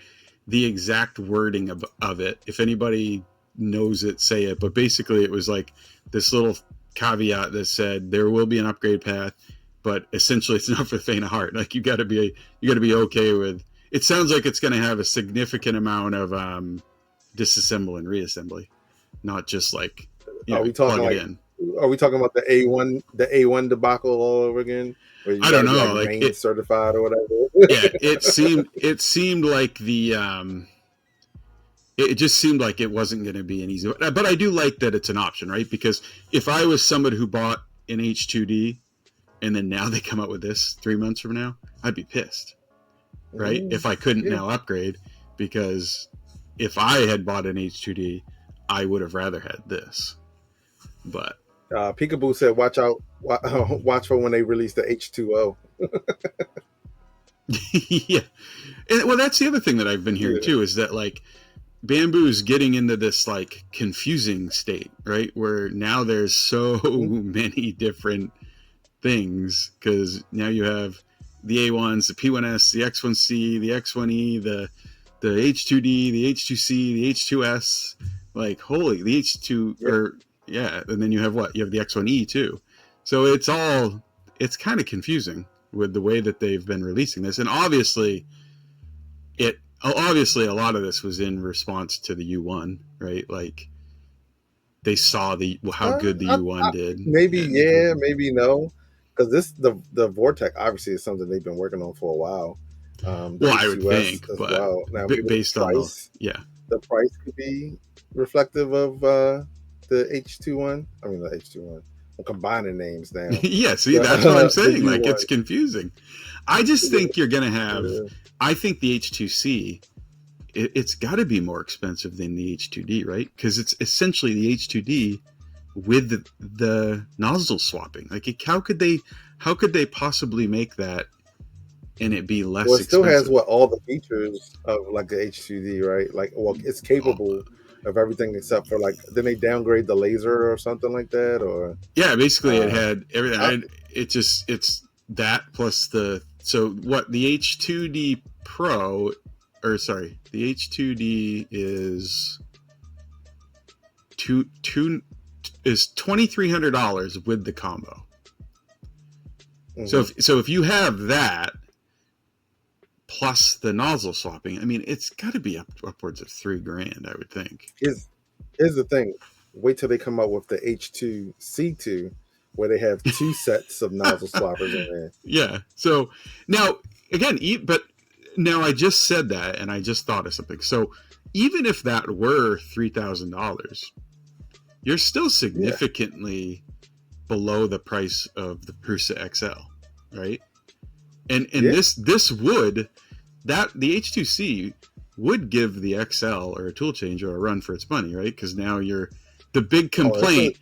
Speaker 2: the exact wording of it. If anybody knows it, say it. But basically it was like this little caveat that said there will be an upgrade path, but essentially it's not for the faint of heart. Like you got to be okay with. It sounds like it's going to have a significant amount of disassemble and reassembly, not just like
Speaker 1: are we talking
Speaker 2: plug
Speaker 1: like,
Speaker 2: it in.
Speaker 1: Are we talking about the A1 debacle all over again? Where you
Speaker 2: I don't know,
Speaker 1: like main certified or whatever.
Speaker 2: Yeah, it seemed like the it just seemed like it wasn't going to be an easy. But I do like that it's an option, right? Because if I was somebody who bought an H2D and then now they come out with this 3 months from now, I'd be pissed, right? If I couldn't now upgrade, because if I had bought an H2D, I would have rather had this. But
Speaker 1: Peekaboo said, "Watch out! Watch for when they release the H2O."
Speaker 2: Yeah, and well, that's the other thing that I've been hearing too, is that like Bamboo's getting into this like confusing state, right? Where now there's so many different things, because now you have the A1s, the P1S, the X1C, the X1E, the H2D, the H2C, the H2S. Like holy, the H2 or and then you have what? You have the X1E too. So it's kind of confusing with the way that they've been releasing this, and obviously a lot of this was in response to the U1, right? Like they saw how good the U1 did.
Speaker 1: Maybe maybe no, because the Vortex obviously is something they've been working on for a while.
Speaker 2: Well, I would think, but
Speaker 1: now,
Speaker 2: based on
Speaker 1: the price could be reflective of the H21. I mean the H21. I'm combining names now.
Speaker 2: Yeah, see, that's what I'm saying. Like it's confusing. I just think you're gonna have. I think the H2C, it's got to be more expensive than the H2D, right? Because it's essentially the H2D with the nozzle swapping. Like, how could they possibly make that and it be less?
Speaker 1: Well, it still
Speaker 2: expensive?
Speaker 1: has all the features of like the H2D, right? Like, well, it's capable of everything except for like, didn't they downgrade the laser or something like that? Or
Speaker 2: basically it had everything. It's that plus the H2D Pro, or sorry, the H2D is $2,300 with the combo. Mm-hmm. So if you have that plus the nozzle swapping, I mean, it's got to be upwards of $3,000, I would think.
Speaker 1: Here's the thing: wait till they come out with the H2C2, where they have 2 sets of nozzle swappers in there.
Speaker 2: Yeah. So now again, but now I just said that, and I just thought of something. So even if that were $3,000, you're still significantly below the price of the Prusa XL, right? And this would, that the H2C would give the XL or a tool changer a run for its money, right? Because now the big complaint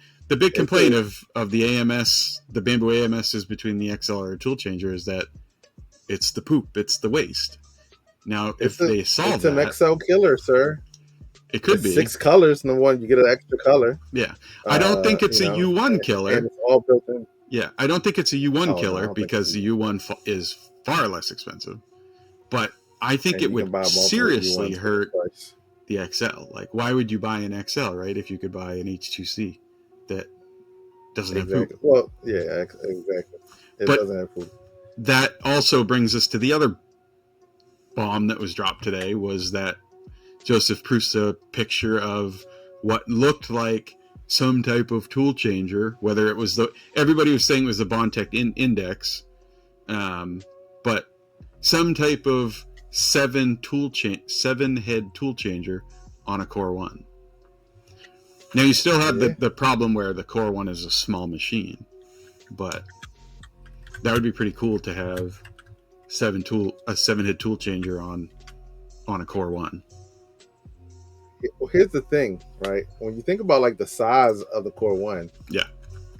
Speaker 2: of the AMS, the Bamboo AMS is between the XL or a tool changer is that it's the poop, it's the waste. Now, if they solve that,
Speaker 1: it's an XL killer, sir.
Speaker 2: It could be
Speaker 1: 6 colors, and one you get an extra color.
Speaker 2: Yeah, I don't think it's a U1 killer.
Speaker 1: And it's all built in.
Speaker 2: Yeah, I don't think it's a U1 killer because the U1 is far less expensive. But I think it would seriously hurt the XL. Like, why would you buy an XL, right? If you could buy an H2C that doesn't have poop.
Speaker 1: Well, yeah, exactly. It doesn't have poop.
Speaker 2: That also brings us to the other bomb that was dropped today, was that Joseph Prusa picture of what looked like some type of tool changer, whether it was everybody was saying it was the Bondtech Index, but some type of 7 head tool changer on a Core 1. Now you still have the problem where the Core 1 is a small machine, but that would be pretty cool to have a 7 head tool changer on a Core 1.
Speaker 1: Well, here's the thing, right? When you think about like the size of the Core 1,
Speaker 2: yeah,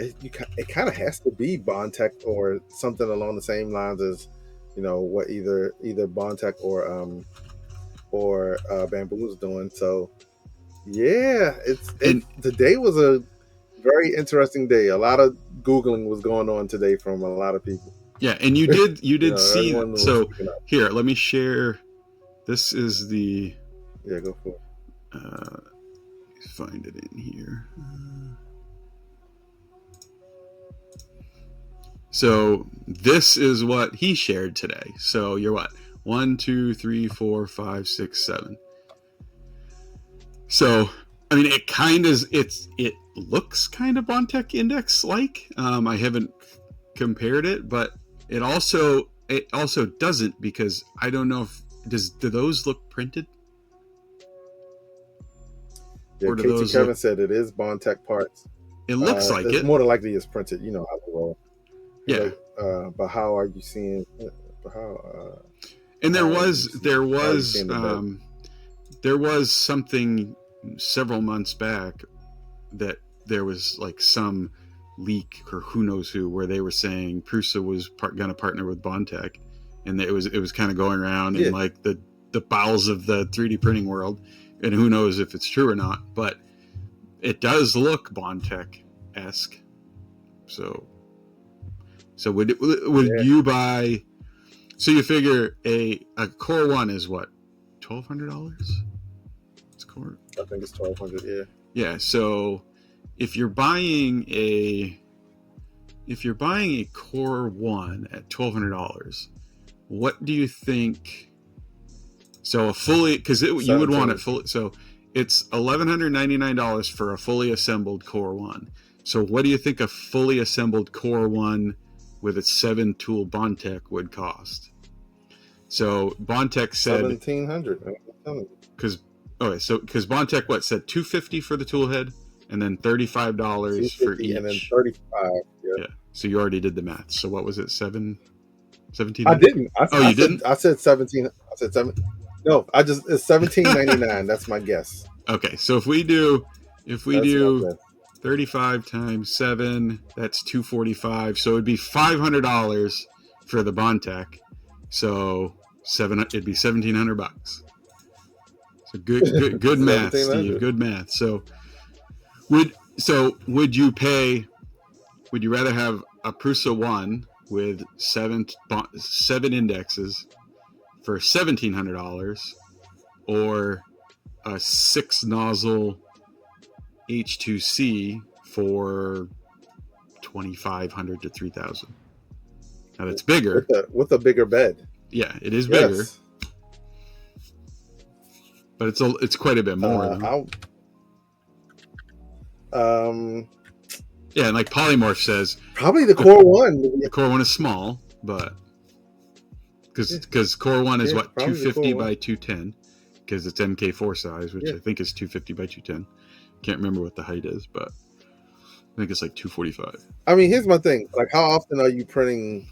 Speaker 1: it kind of has to be Bondtech or something along the same lines as, what either Bondtech or Bamboo's doing. So yeah, today was a very interesting day. A lot of Googling was going on today from a lot of people.
Speaker 2: Yeah, and you did see. So here, let me share. This is the.
Speaker 1: Yeah, go for it.
Speaker 2: Find it in here. So this is what he shared today. So you're what? 1, 2, 3, 4, 5, 6, 7. So I mean, it kind of it looks kind of Bondtech Index like. I haven't compared it, but it also doesn't, because I don't know if do those look printed?
Speaker 1: Yeah, KT Kevin said it is Bondtech parts.
Speaker 2: It looks like
Speaker 1: it's
Speaker 2: it.
Speaker 1: more than likely it's printed. How the roll.
Speaker 2: Yeah.
Speaker 1: But how are you seeing?
Speaker 2: And there was something several months back that there was like some leak or who knows who, where they were saying Prusa was going to partner with Bondtech, and it was kind of going around in like the bowels of the 3D printing world, and who knows if it's true or not, but it does look Bondtech-esque. So would you buy? So you figure a Core 1 is what, $1,200? It's Core.
Speaker 1: I think it's $1,200. Yeah.
Speaker 2: Yeah. So if you're buying a Core 1 at $1,200, what do you think? So a fully, because you would want it fully. So it's $1,199 for a fully assembled Core 1. So what do you think a fully assembled Core 1 with its 7 tool Bondtech would cost? So Bondtech said
Speaker 1: $1,700.
Speaker 2: because Bondtech said $250 for the tool head, and then $35 for each,
Speaker 1: and then $35. Yeah.
Speaker 2: So you already did the math. So what was it? 17?
Speaker 1: I didn't.
Speaker 2: You didn't?
Speaker 1: I said 17. I said 7. No, it's $1,799. That's my guess.
Speaker 2: Okay, so if we do 35 times 7, that's $245. So it'd be $500 for the Bondtech. So it'd be $1,700. So good math, Steve. Good math. So would you rather have a Prusa 1 with 7 indexes for $1,700, or a 6 nozzle H2C for $2,500 to $3,000? Now that's bigger
Speaker 1: with a bigger bed.
Speaker 2: Yeah, it is bigger, but it's quite a bit more. Yeah, and like Polymorph says,
Speaker 1: probably the Core 1.
Speaker 2: The Core 1 is small, but because Core 1 is what, 250 by 210, because it's MK4 size, which I think is 250 by 210. Can't remember what the height is, but I think it's like 245.
Speaker 1: I mean, here's my thing: like, how often are you printing,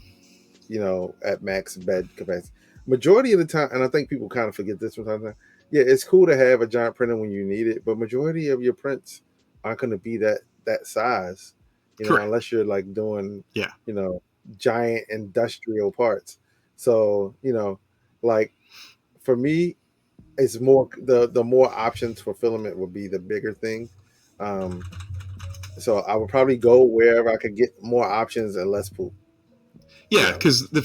Speaker 1: at max bed capacity? Majority of the time, and I think people kind of forget this from time to time. Yeah, it's cool to have a giant printer when you need it, but majority of your prints aren't going to be that size, unless you're like doing, giant industrial parts. So, like for me, it's more the more options for filament would be the bigger thing. So I would probably go wherever I could get more options and less poop.
Speaker 2: Yeah, because the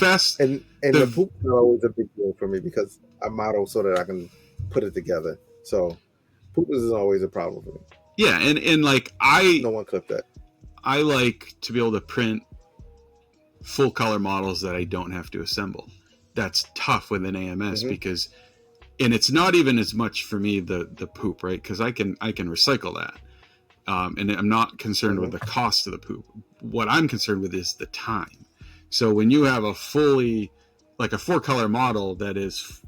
Speaker 1: poop is always a big deal for me, because I model so that I can put it together. So poop is always a problem for me.
Speaker 2: Yeah, and like
Speaker 1: no one clipped that.
Speaker 2: I like to be able to print full color models that I don't have to assemble. That's tough with an AMS because, and it's not even as much for me the poop, right? Because I can recycle that, and I'm not concerned with the cost of the poop. What I'm concerned with is the time. So when you have a fully, like a 4-color model that is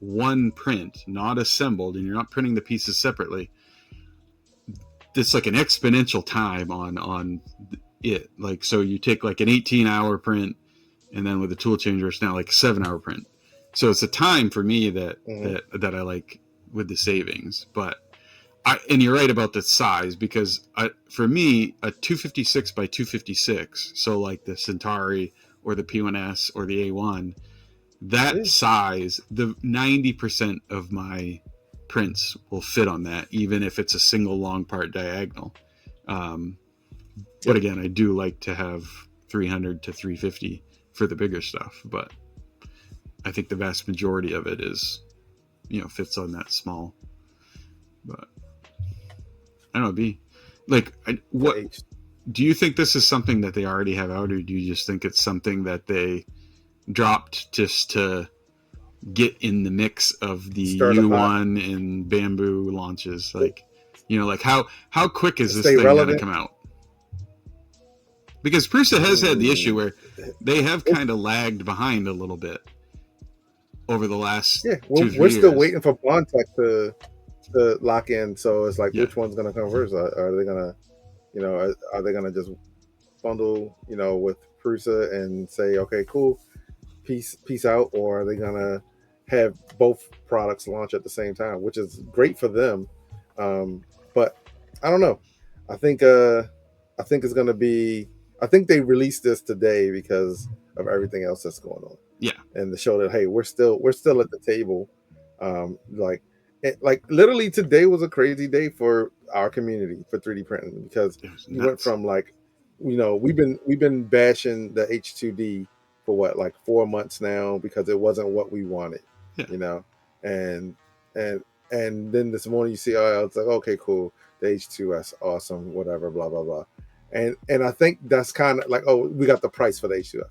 Speaker 2: one print, not assembled, and you're not printing the pieces separately, it's like an exponential time on it. Like, so you take like an 18-hour print, and then with a tool changer, it's now like a 7-hour print. So it's a time for me that I like with the savings. But and you're right about the size, because for me, a 256 by 256, so like the Centauri or the P1S or the A1, that size, the 90% of my prints will fit on that, even if it's a single long part diagonal. But again, I do like to have 300 to 350 for the bigger stuff, but I think the vast majority of it is, fits on that small. But I don't know, what do you think this is something that they already have out, or do you just think it's something that they dropped just to get in the mix of the U1 and Bamboo launches? Like, how quick is this thing going to come out? Because Prusa has had the issue where they have kind of lagged behind a little bit over the last 2 years.
Speaker 1: We're still waiting for Bondtech to lock in. So it's like, which one's going to come first? Are they going to, are they going to just bundle, with Prusa and say, okay, cool, peace out? Or are they going to have both products launch at the same time, which is great for them? But I don't know. I think it's going to be, I think they released this today because of everything else that's going on.
Speaker 2: Yeah. And
Speaker 1: to show that, hey, we're still at the table. Like literally today was a crazy day for our community for 3D printing, because we went from like, we've been bashing the H2D for like 4 months now because it wasn't what we wanted, and then this morning you see, it's like, okay, cool, the H2S, awesome, whatever, blah blah blah, and I think that's kind of like, oh, we got the price for the H2S,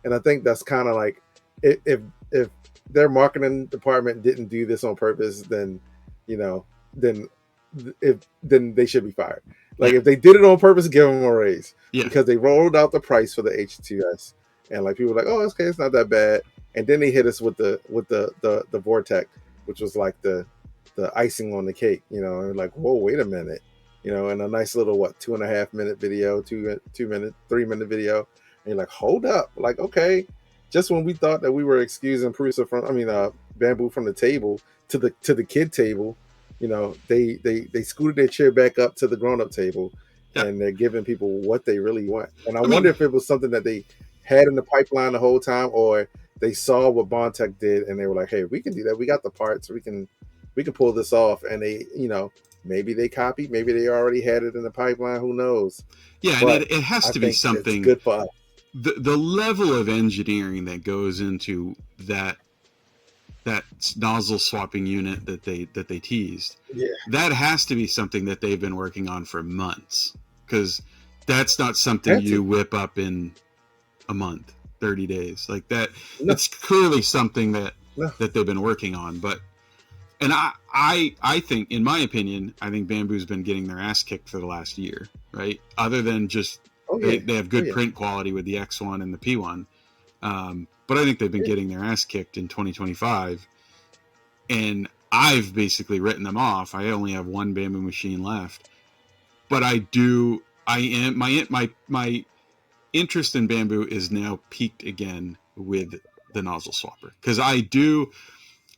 Speaker 1: and I think that's kind of like, if their marketing department didn't do this on purpose, then then they should be fired. Like, if they did it on purpose, give them a raise, because they rolled out the price for the H2S, and like people were like, oh, okay, it's not that bad, and then they hit us with the Vortex, which was like the icing on the cake, and like, whoa, wait a minute, and a nice little 2.5 minute video, 3 minute video, and you're like, hold up, like, okay. Just when we thought that we were excusing Prusa Bamboo from the table to the kid table, they scooted their chair back up to the grown up table, and they're giving people what they really want. And I wonder if it was something that they had in the pipeline the whole time, or they saw what Bondtech did and they were like, hey, we can do that. We got the parts. We can pull this off. And they, maybe they copied. Maybe they already had it in the pipeline. Who knows?
Speaker 2: Yeah, but and it has to be something
Speaker 1: good for us.
Speaker 2: The level of engineering that goes into that nozzle swapping unit that they teased, that has to be something that they've been working on for months, because that's not something you whip up in a month, 30 days like that. It's clearly something that they've been working on. But and I think, in my opinion, I think Bamboo's been getting their ass kicked for the last year, right? Other than just they have good print quality with the X1 and the P1. But I think they've been getting their ass kicked in 2025. And I've basically written them off. I only have one Bamboo machine left. But my interest in Bamboo is now peaked again with the nozzle swapper. Because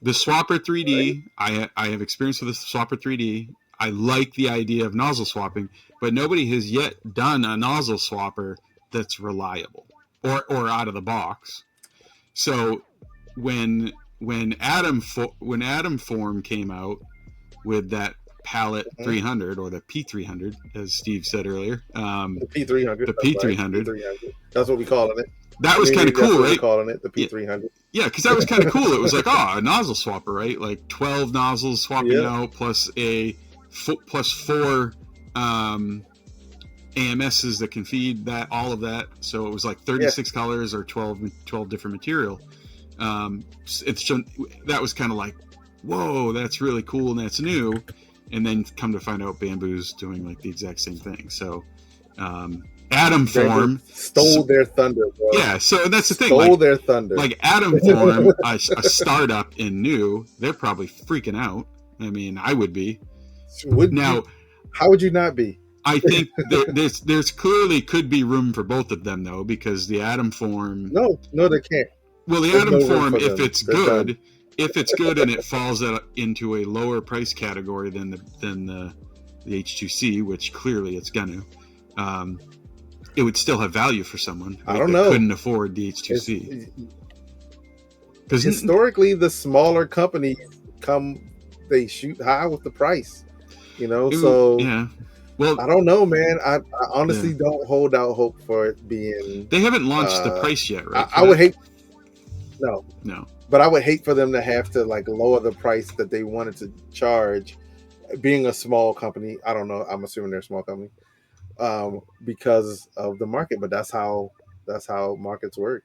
Speaker 2: the Swapper 3D, I have experience with the Swapper 3D. I like the idea of nozzle swapping, but nobody has yet done a nozzle swapper that's reliable or out of the box. So when Atom Form came out with that Palette 300, or the P300, as Steve said earlier,
Speaker 1: the P300,
Speaker 2: the P300.
Speaker 1: P300. That's what we calling it.
Speaker 2: That was kind of cool, right?
Speaker 1: Calling it the P300.
Speaker 2: Yeah, because that was kind of cool. It was like, a nozzle swapper, right? Like 12 nozzles swapping out, plus four AMSs that can feed that, all of that. So it was like 36 colors or 12 different material. That was kind of like, whoa, that's really cool and that's new. And then come to find out, Bamboo's doing like the exact same thing. So Atom
Speaker 1: Bamboo
Speaker 2: Form
Speaker 1: stole their thunder, bro.
Speaker 2: Yeah, so that's the thing.
Speaker 1: Stole
Speaker 2: Like,
Speaker 1: their thunder.
Speaker 2: like Atom Form, a startup in new, they're probably freaking out. I mean, I would be.
Speaker 1: How would you not be?
Speaker 2: I think there's clearly could be room for both of them though, because the Atom Form.
Speaker 1: No, there can't.
Speaker 2: Well, the
Speaker 1: There's
Speaker 2: Atom
Speaker 1: no room
Speaker 2: Form,
Speaker 1: for
Speaker 2: if
Speaker 1: them.
Speaker 2: it's
Speaker 1: They're
Speaker 2: good,
Speaker 1: done.
Speaker 2: if it's good and it falls into a lower price category than the H2C, which clearly it's gonna, it would still have value for someone.
Speaker 1: I don't know.
Speaker 2: Couldn't afford the H2C.
Speaker 1: Because historically, the smaller companies they shoot high with the price. So
Speaker 2: yeah. Well,
Speaker 1: I don't know, man. I honestly don't hold out hope for it being.
Speaker 2: They haven't launched the price yet, right?
Speaker 1: I would hate.
Speaker 2: No.
Speaker 1: But I would hate for them to have to like lower the price that they wanted to charge. Being a small company, I don't know. I'm assuming they're a small company, because of the market. But that's how markets work.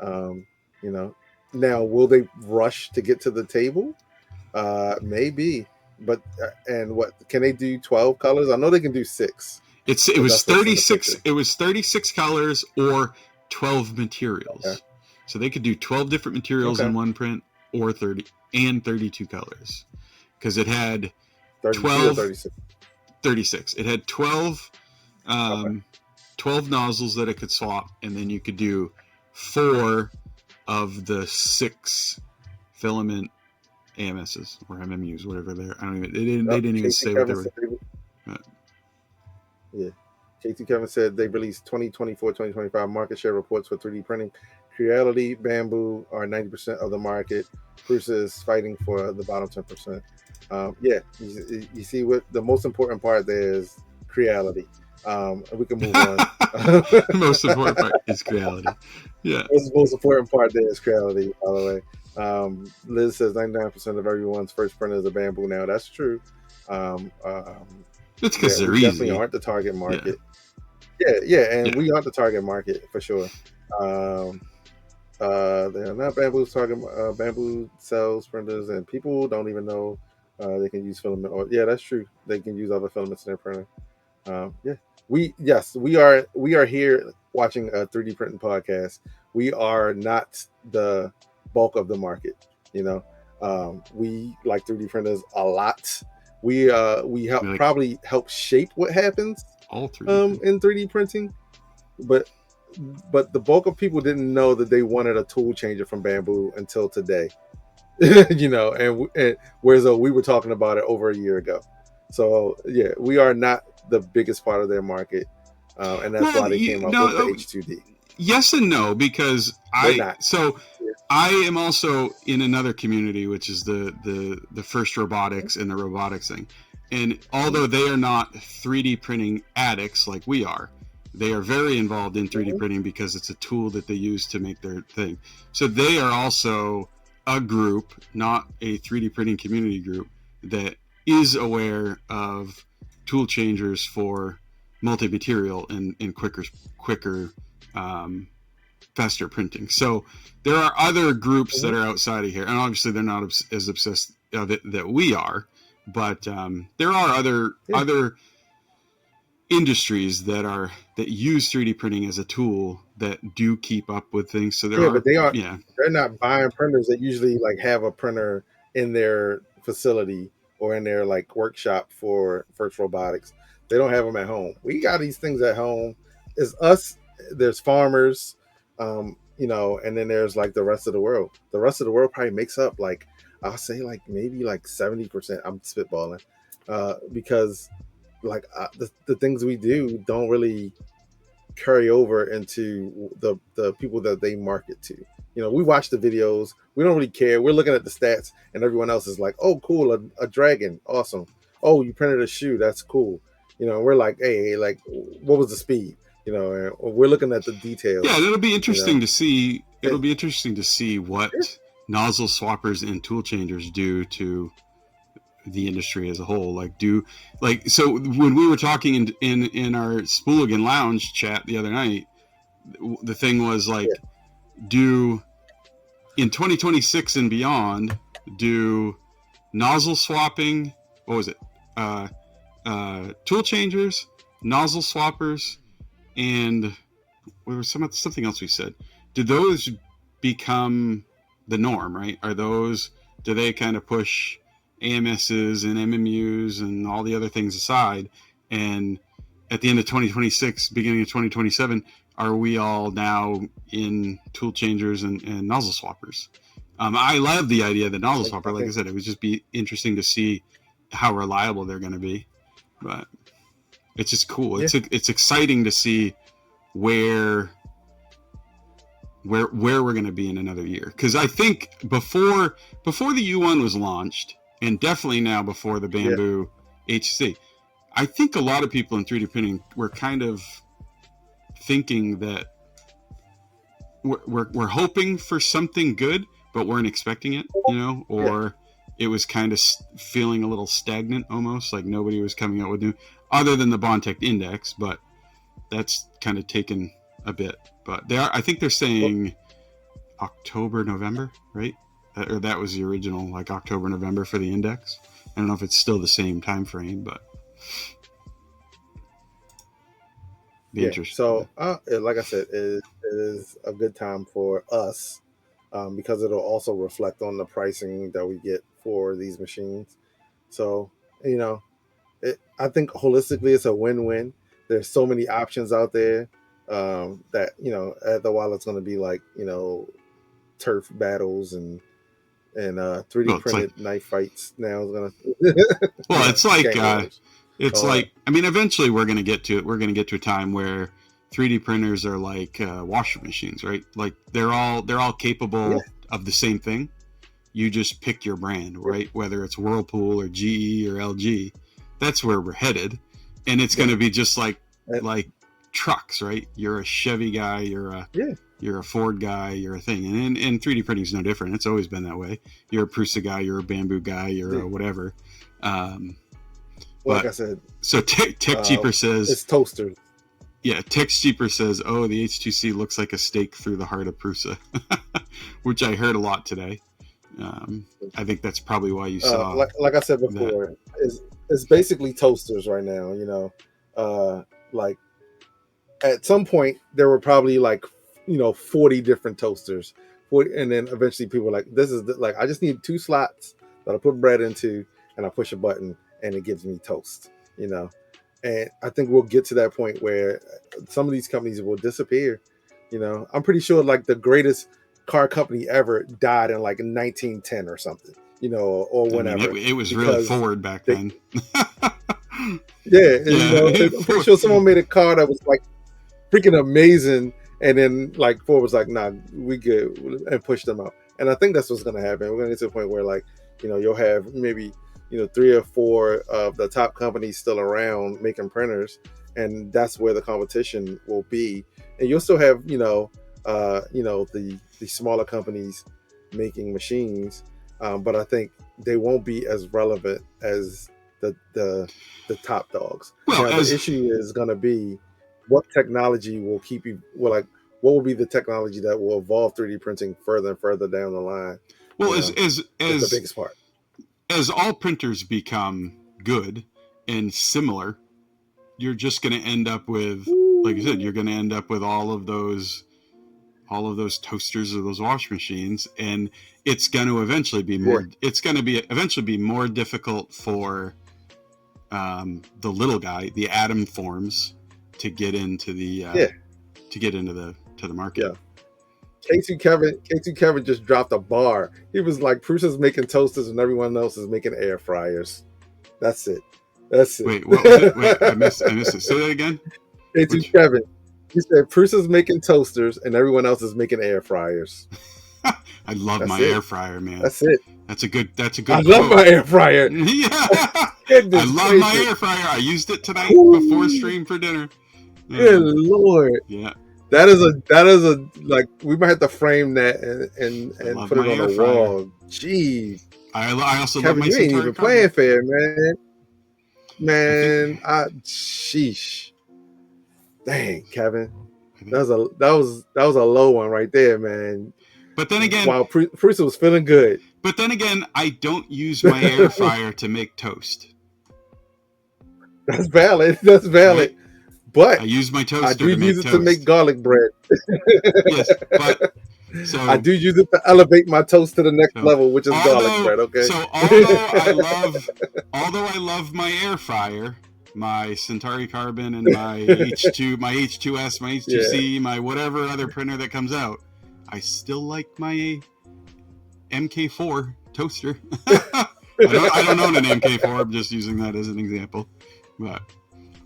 Speaker 1: Now, will they rush to get to the table? Maybe. But and what can they do? 12 colors? I know they can do 6.
Speaker 2: It was 36. It was 36 colors or 12 materials. Okay. So they could do 12 different materials in one print, or 32 colors, because it had 12. 36. It had 12. 12 nozzles that it could swap, and then you could do 4 of the 6 filament AMSs or MMUs, whatever they're. I don't even. They didn't even say what they were.
Speaker 1: Yeah. KT Kevin said they released 2024-2025 market share reports for 3D printing. Creality, Bamboo are 90% of the market. Prusa is fighting for the bottom 10%. You see what the most important part there is Creality. We can move on.
Speaker 2: The most important part is Creality. Yeah.
Speaker 1: The most important part there is Creality, by the way. Liz says 99% of everyone's first printer is a Bamboo now. That's true.
Speaker 2: It's because they're easy.
Speaker 1: Definitely aren't the target market. And we aren't the target market for sure. They're not Bamboo's target. Bamboo sells printers, and people don't even know they can use filament. Or that's true. They can use other filaments in their printer. We are here watching a 3D printing podcast. We are not the bulk of the market. We like 3D printers a lot. We probably help shape what happens
Speaker 2: all 3D
Speaker 1: in 3D printing, but the bulk of people didn't know that they wanted a tool changer from Bamboo until today. And whereas we were talking about it over a year ago. So we are not the biggest part of their market, and that's why they came up with the H2D.
Speaker 2: Yes and no, because I am also in another community, which is the first robotics and the robotics thing. And although they are not 3D printing addicts like we are, they are very involved in 3D printing because it's a tool that they use to make their thing. So they are also a group, not a 3D printing community group, that is aware of tool changers for multi-material and quicker faster printing. So there are other groups that are outside of here, and obviously they're not as obsessed of it that we are, but there are other industries that use 3D printing as a tool that do keep up with things. So
Speaker 1: they're not buying printers that usually like have a printer in their facility or in their like workshop for First Robotics. They don't have them at home. We got these things at home. It's us. There's farmers, and then there's like the rest of the world. The rest of the world probably makes up like, I'll say like maybe like 70%. I'm spitballing, because like the things we do don't really carry over into the people that they market to. We watch the videos. We don't really care. We're looking at the stats, and everyone else is like, "Oh, cool, a dragon, awesome. Oh, you printed a shoe, that's cool." We're like, "Hey, like, what was the speed?" And we're looking at the details.
Speaker 2: Yeah, it'll be interesting to see. It'll be interesting to see what nozzle swappers and tool changers do to the industry as a whole. So when we were talking in our Spooligan Lounge chat the other night, the thing was like, do in 2026 and beyond, do nozzle swapping, what was it? Tool changers, nozzle swappers, and there was something else we said. Do those become the norm, right? Do they kind of push AMSs and MMUs and all the other things aside? And at the end of 2026, beginning of 2027, are we all now in tool changers and nozzle swappers? I love the idea of the nozzle swapper. Like I said, it would just be interesting to see how reliable they're going to be. But it's just cool. Yeah. It's exciting to see where we're going to be in another year. Because I think before the U1 was launched, and definitely now before the Bamboo HC, I think a lot of people in 3D printing were kind of thinking that we're hoping for something good, but weren't expecting it, or it was kind of feeling a little stagnant almost, like nobody was coming out with new, other than the Bondtech Index, but that's kind of taken a bit. But I think they're saying October, November, right? Or that was the original, like October, November for the Index. I don't know if it's still the same time frame, but
Speaker 1: So, like I said, it is a good time for us because it'll also reflect on the pricing that we get for these machines. So, I think holistically it's a win-win. There's so many options out there that, after a while it's going to be like, turf battles and 3D printed knife fights now is going to.
Speaker 2: Well, it's like, I mean, eventually we're going to get to it. We're going to get to a time where 3D printers are like washer machines, right? Like they're all capable of the same thing. You just pick your brand, right? Whether it's Whirlpool or GE or LG, that's where we're headed. And it's going to be just like trucks, right? You're a Chevy guy, you're a Ford guy, you're a thing. And 3D printing is no different. It's always been that way. You're a Prusa guy, you're a Bamboo guy, you're a whatever.
Speaker 1: Like I said,
Speaker 2: so Tech Cheaper says
Speaker 1: it's toasters.
Speaker 2: Yeah, Tech Cheaper says, "Oh, the H2C looks like a stake through the heart of Prusa," which I heard a lot today. I think that's probably why you saw.
Speaker 1: Like I said before, it's basically toasters right now. Like at some point there were probably 40 different toasters, and then eventually people were like, "This is I just need 2 slots that I put bread into, and I push a button." And it gives me toast, and I think we'll get to that point where some of these companies will disappear. I'm pretty sure the greatest car company ever died in 1910 or something, or whenever.
Speaker 2: I mean, it was really Ford back then.
Speaker 1: I'm pretty sure someone made a car that was freaking amazing, and then Ford was like, "Nah, we good," and pushed them out. And I think that's what's going to happen. We're going to get to a point where you'll have maybe 3 or 4 of the top companies still around making printers, and that's where the competition will be. And you'll still have the smaller companies making machines, but I think they won't be as relevant as the top dogs.
Speaker 2: Well,
Speaker 1: now, the issue is going to be what technology will keep you. What will be the technology that will evolve 3D printing further and further down the line?
Speaker 2: Well, as
Speaker 1: the biggest part.
Speaker 2: As all printers become good and similar, you're just going to end up with, like I said, you're going to end up with all of those toasters or those wash machines, and it's going to eventually be more. It's going to eventually be more difficult for the little guy, the atom forms, to get into the market.
Speaker 1: Yeah. K2 Kevin just dropped a bar. He was like, Prusa's making toasters and everyone else is making air fryers. That's it.
Speaker 2: Wait, what was it? Wait, I missed it. Say that again.
Speaker 1: K2 Kevin. He said Prusa's making toasters and everyone else is making air fryers.
Speaker 2: I love my air fryer, man.
Speaker 1: That's it.
Speaker 2: That's a good
Speaker 1: I love my air fryer.
Speaker 2: Yeah. I love my air fryer. I used it tonight before stream for dinner.
Speaker 1: Good Lord.
Speaker 2: Yeah.
Speaker 1: That is a we might have to frame that and put it on the wall. Jeez.
Speaker 2: I also
Speaker 1: Kevin,
Speaker 2: love my
Speaker 1: you ain't even playing fair, man. Sheesh. Dang, Kevin. That was a low one right there, man.
Speaker 2: But then again,
Speaker 1: wow, Prusa was feeling good.
Speaker 2: But then again, I don't use my air fryer to make toast.
Speaker 1: That's valid. Right? but
Speaker 2: I use my
Speaker 1: I
Speaker 2: toaster
Speaker 1: do
Speaker 2: to make
Speaker 1: use it
Speaker 2: toast.
Speaker 1: to make garlic bread.
Speaker 2: Yes, but so
Speaker 1: I do use it to elevate my toast to the next level, which is garlic bread. Okay.
Speaker 2: So although I love my air fryer, my Centauri Carbon, and my H2, my H2S, my H2C, my whatever other printer that comes out, I still like my MK4 toaster. I don't own an MK4. I'm just using that as an example, but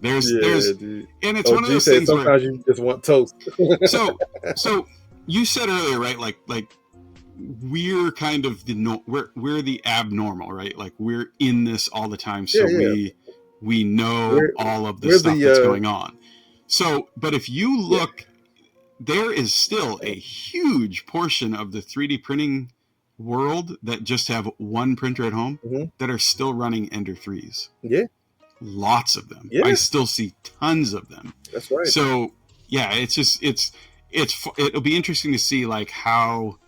Speaker 2: there's
Speaker 1: dude.
Speaker 2: And it's one of those things
Speaker 1: sometimes
Speaker 2: where
Speaker 1: you just want toast.
Speaker 2: so you said earlier, right? Like we're kind of we're the abnormal, right? Like we're in this all the time, so we know all of the stuff that's going on. So, but if you look, there is still a huge portion of the 3D printing world that just have one printer at home that are still running Ender 3s.
Speaker 1: Yeah.
Speaker 2: Lots of them.
Speaker 1: Yeah.
Speaker 2: I still see tons of them.
Speaker 1: That's right.
Speaker 2: So yeah, it'll be interesting to see like how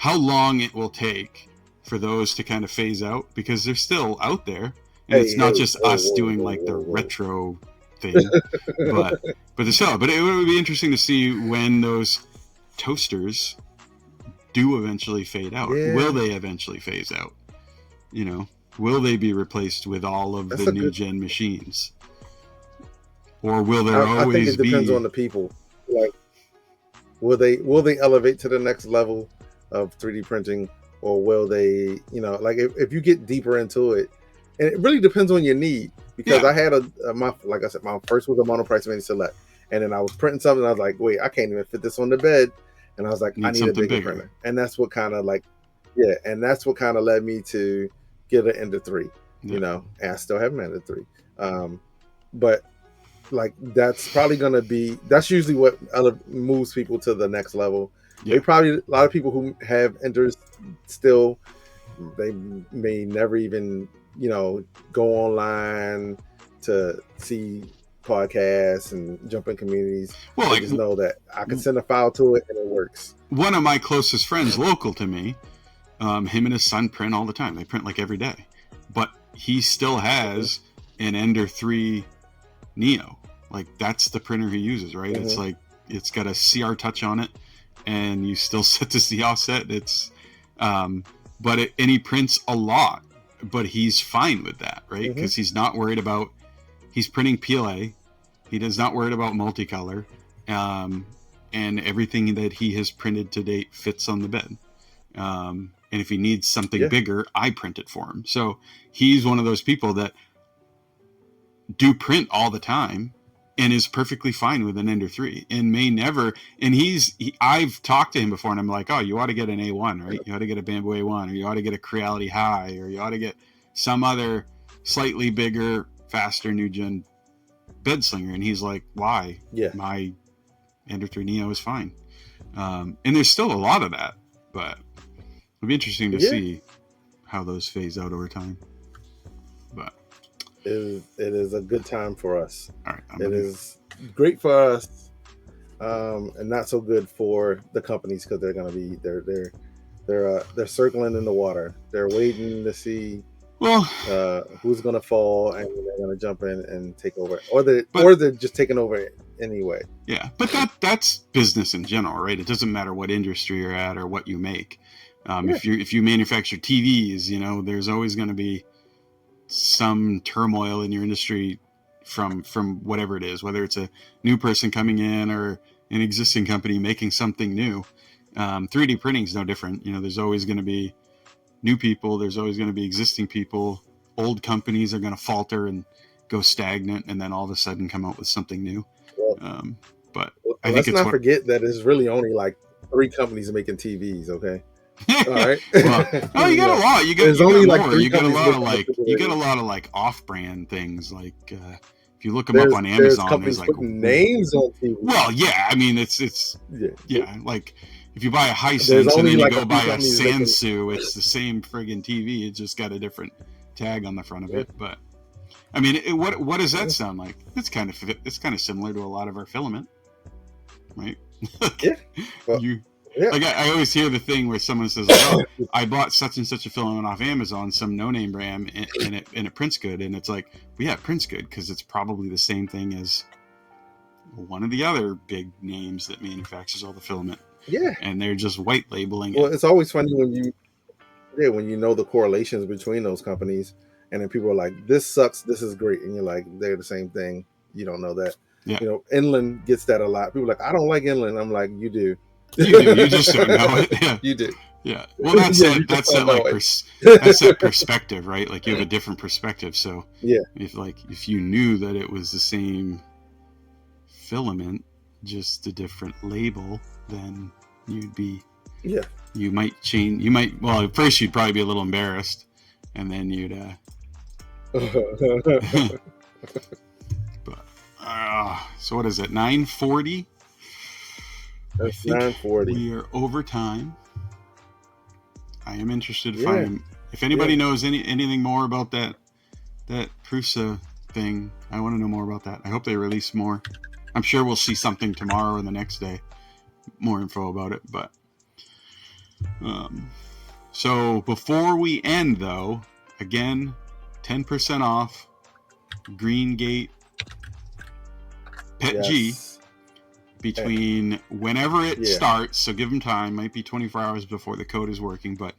Speaker 2: long it will take for those to kind of phase out, because they're still out there, and it's not just us doing like the retro thing, but it would be interesting to see when those toasters do eventually fade out.
Speaker 1: Yeah.
Speaker 2: Will they eventually phase out? You know, will they be replaced with all of the new gen machines, or will there always be?
Speaker 1: I think it depends on the people. Like, will they elevate to the next level of 3D printing, or will they, you know, like if you get deeper into it, and it really depends on your need, because I had like I said, my first was a monoprice mini select, and then I was printing something, and I was like, wait, I can't even fit this on the bed, and I was like, I need a bigger printer, and that's what kind of like, and that's what kind of led me to get an Ender 3, you know, and I still have an Ender 3, but like that's usually what moves people to the next level. They probably, a lot of people who have Enders still, they may never even, you know, go online to see podcasts and jump in communities. Well, I just know that I can send a file to it and it works.
Speaker 2: One of my closest friends local to me, him and his son print all the time. They print like every day, but he still has an Ender 3 Neo. Like that's the printer he uses, right? It's like, it's got a CR touch on it, and you still set this the offset. It's, and he prints a lot, but he's fine with that, right? Because he's not worried about, he's printing PLA. He does not worried about multicolor, and everything that he has printed to date fits on the bed. And if he needs something bigger, I print it for him. So he's one of those people that do print all the time and is perfectly fine with an Ender 3, and may never. And I've talked to him before, and I'm like, oh, you ought to get an A1, right? You ought to get a Bamboo A1, or you ought to get a Creality High, or you ought to get some other slightly bigger, faster new gen bed slinger. And he's like, why? Yeah, my Ender 3 Neo is fine. And there's still a lot of that, but it'll be interesting to see how those phase out over time. But
Speaker 1: it is a good time for us.
Speaker 2: All right,
Speaker 1: it is great for us, and not so good for the companies, because they're going to be they're circling in the water. They're waiting to see who's going to fall, and they're going to jump in and take over, or they're just taking over anyway.
Speaker 2: Yeah, but that's business in general, right? It doesn't matter what industry you're at or what you make. If you manufacture TVs, you know, there's always going to be some turmoil in your industry from whatever it is, whether it's a new person coming in or an existing company making something new. 3D printing is no different. You know, there's always going to be new people. There's always going to be existing people. Old companies are going to falter and go stagnant, and then all of a sudden come out with something new. But I think
Speaker 1: let's not forget that it's really only like 3 companies making TVs. Okay. All right.
Speaker 2: Well, you got a lot. You got a lot of like off-brand things. Like if you look them up on Amazon, there's like
Speaker 1: names on TV.
Speaker 2: Well, yeah. I mean, it's like if you buy a Hisense and then you go buy a Sansu, it's the same friggin' TV. It's just got a different tag on the front of it. But I mean, what does that sound like? It's kind of similar to a lot of our filament, right?
Speaker 1: Yeah. Well,
Speaker 2: like I always hear the thing where someone says, like, "Oh, I bought such and such a filament off Amazon, some no-name brand, and it prints good." And it's like, well, yeah, it prints good because it's probably the same thing as one of the other big names that manufactures all the filament,
Speaker 1: Yeah.
Speaker 2: and they're just white labeling
Speaker 1: Well,
Speaker 2: it.
Speaker 1: it's always funny when you know the correlations between those companies, and then people are like, "This sucks, this is great," and you're like, "They're the same thing." You don't know that.
Speaker 2: Yeah.
Speaker 1: You know, Inland gets that a lot. People are like, "I don't like Inland." I'm like, "You do.
Speaker 2: You do. You just don't know it. Yeah.
Speaker 1: You do."
Speaker 2: Yeah. Well, that's
Speaker 1: Yeah,
Speaker 2: it.
Speaker 1: you
Speaker 2: That's
Speaker 1: just
Speaker 2: it.
Speaker 1: don't
Speaker 2: Like
Speaker 1: know it.
Speaker 2: that's that perspective, right? Like you have a different perspective. So
Speaker 1: Yeah.
Speaker 2: if you knew that it was the same filament, just a different label, then you'd be.
Speaker 1: Yeah.
Speaker 2: You might change. You might. Well, at first you'd probably be a little embarrassed, and then you'd. But so what is it? 9:40.
Speaker 1: That's 9:40.
Speaker 2: We are over time. I am interested to
Speaker 1: Yeah.
Speaker 2: find if anybody knows anything more about that Prusa thing. I want to know more about that. I hope they release more. I'm sure we'll see something tomorrow or the next day, more info about it. But so before we end, though, again, 10% off GreenGate Pet G between whenever it starts. So give them time. Might be 24 hours before the code is working. But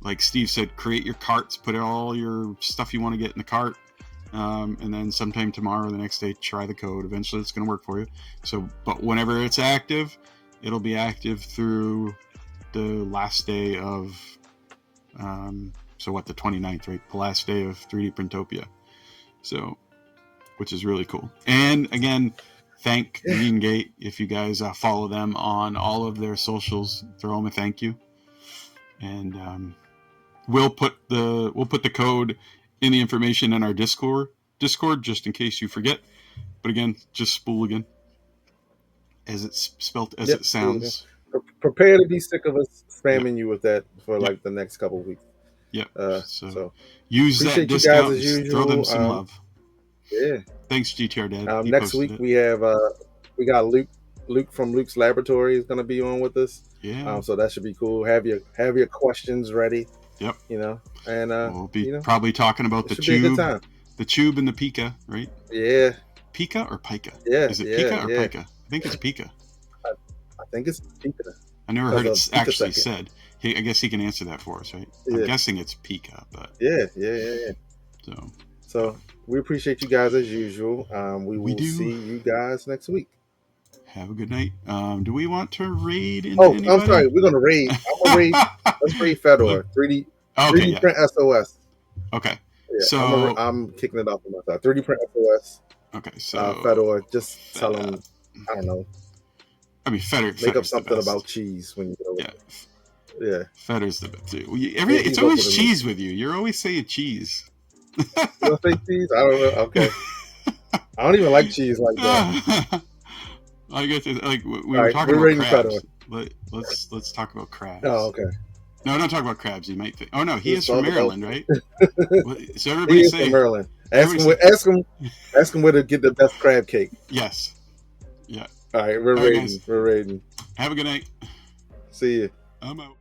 Speaker 2: like Steve said, create your carts, put all your stuff you want to get in the cart. And then sometime tomorrow or the next day, try the code. Eventually it's going to work for you. So, but whenever it's active, it'll be active through the last day of, so what, the 29th, right? The last day of 3D Printopia. So, which is really cool. And again, thank GreenGate. If you guys follow them on all of their socials, throw them a thank you. And we'll put the code in the information in our Discord just in case you forget. But again, just Spool again, as it's spelt as it sounds.
Speaker 1: Prepare to be sick of us spamming you with that for like the next couple of weeks.
Speaker 2: Yep.
Speaker 1: So
Speaker 2: use that discount. As usual. Throw them some love.
Speaker 1: Yeah.
Speaker 2: Thanks, GTR Dad.
Speaker 1: Next week we got Luke from Luke's Laboratory is going to be on with us.
Speaker 2: Yeah.
Speaker 1: So that should be cool. Have your questions ready.
Speaker 2: Yep.
Speaker 1: You know, and
Speaker 2: we'll be probably talking about the tube, the tube and the Pika, right?
Speaker 1: Yeah.
Speaker 2: Pika or Pika?
Speaker 1: Yeah.
Speaker 2: Is it Pika or Pika? I think it's Pika.
Speaker 1: I think it's Pika.
Speaker 2: I never heard it actually said. I guess he can answer that for us, right? Yeah. I'm guessing it's Pika, but
Speaker 1: yeah. So we appreciate you guys as usual. We will see you guys next week.
Speaker 2: Have a good night. Do we want to raid?
Speaker 1: Anybody? I'm sorry. We're gonna raid. I'm gonna raid. Let's raid Fedor 3D.
Speaker 2: Okay,
Speaker 1: 3D Print SOS.
Speaker 2: Okay.
Speaker 1: Yeah,
Speaker 2: so
Speaker 1: I'm kicking it off on my side. 3D Print SOS.
Speaker 2: Okay. So
Speaker 1: Fedor, just tell him. I don't know.
Speaker 2: I mean, Fedor.
Speaker 1: Make up something about cheese when you go. Yeah.
Speaker 2: Fedor's the best too. It's always cheese with you. You're always saying cheese.
Speaker 1: You don't say cheese? I don't know. Okay. I don't even like cheese like that.
Speaker 2: I guess we were talking about crabs. Let's talk about crabs.
Speaker 1: Oh, okay.
Speaker 2: No, don't talk about crabs. You might think. Oh no, he is from Maryland, right? So
Speaker 1: everybody say Maryland. Ask him where to get the best crab cake.
Speaker 2: Yes. Yeah.
Speaker 1: All right, we're raiding.
Speaker 2: Have a good night.
Speaker 1: See you.
Speaker 2: I'm out.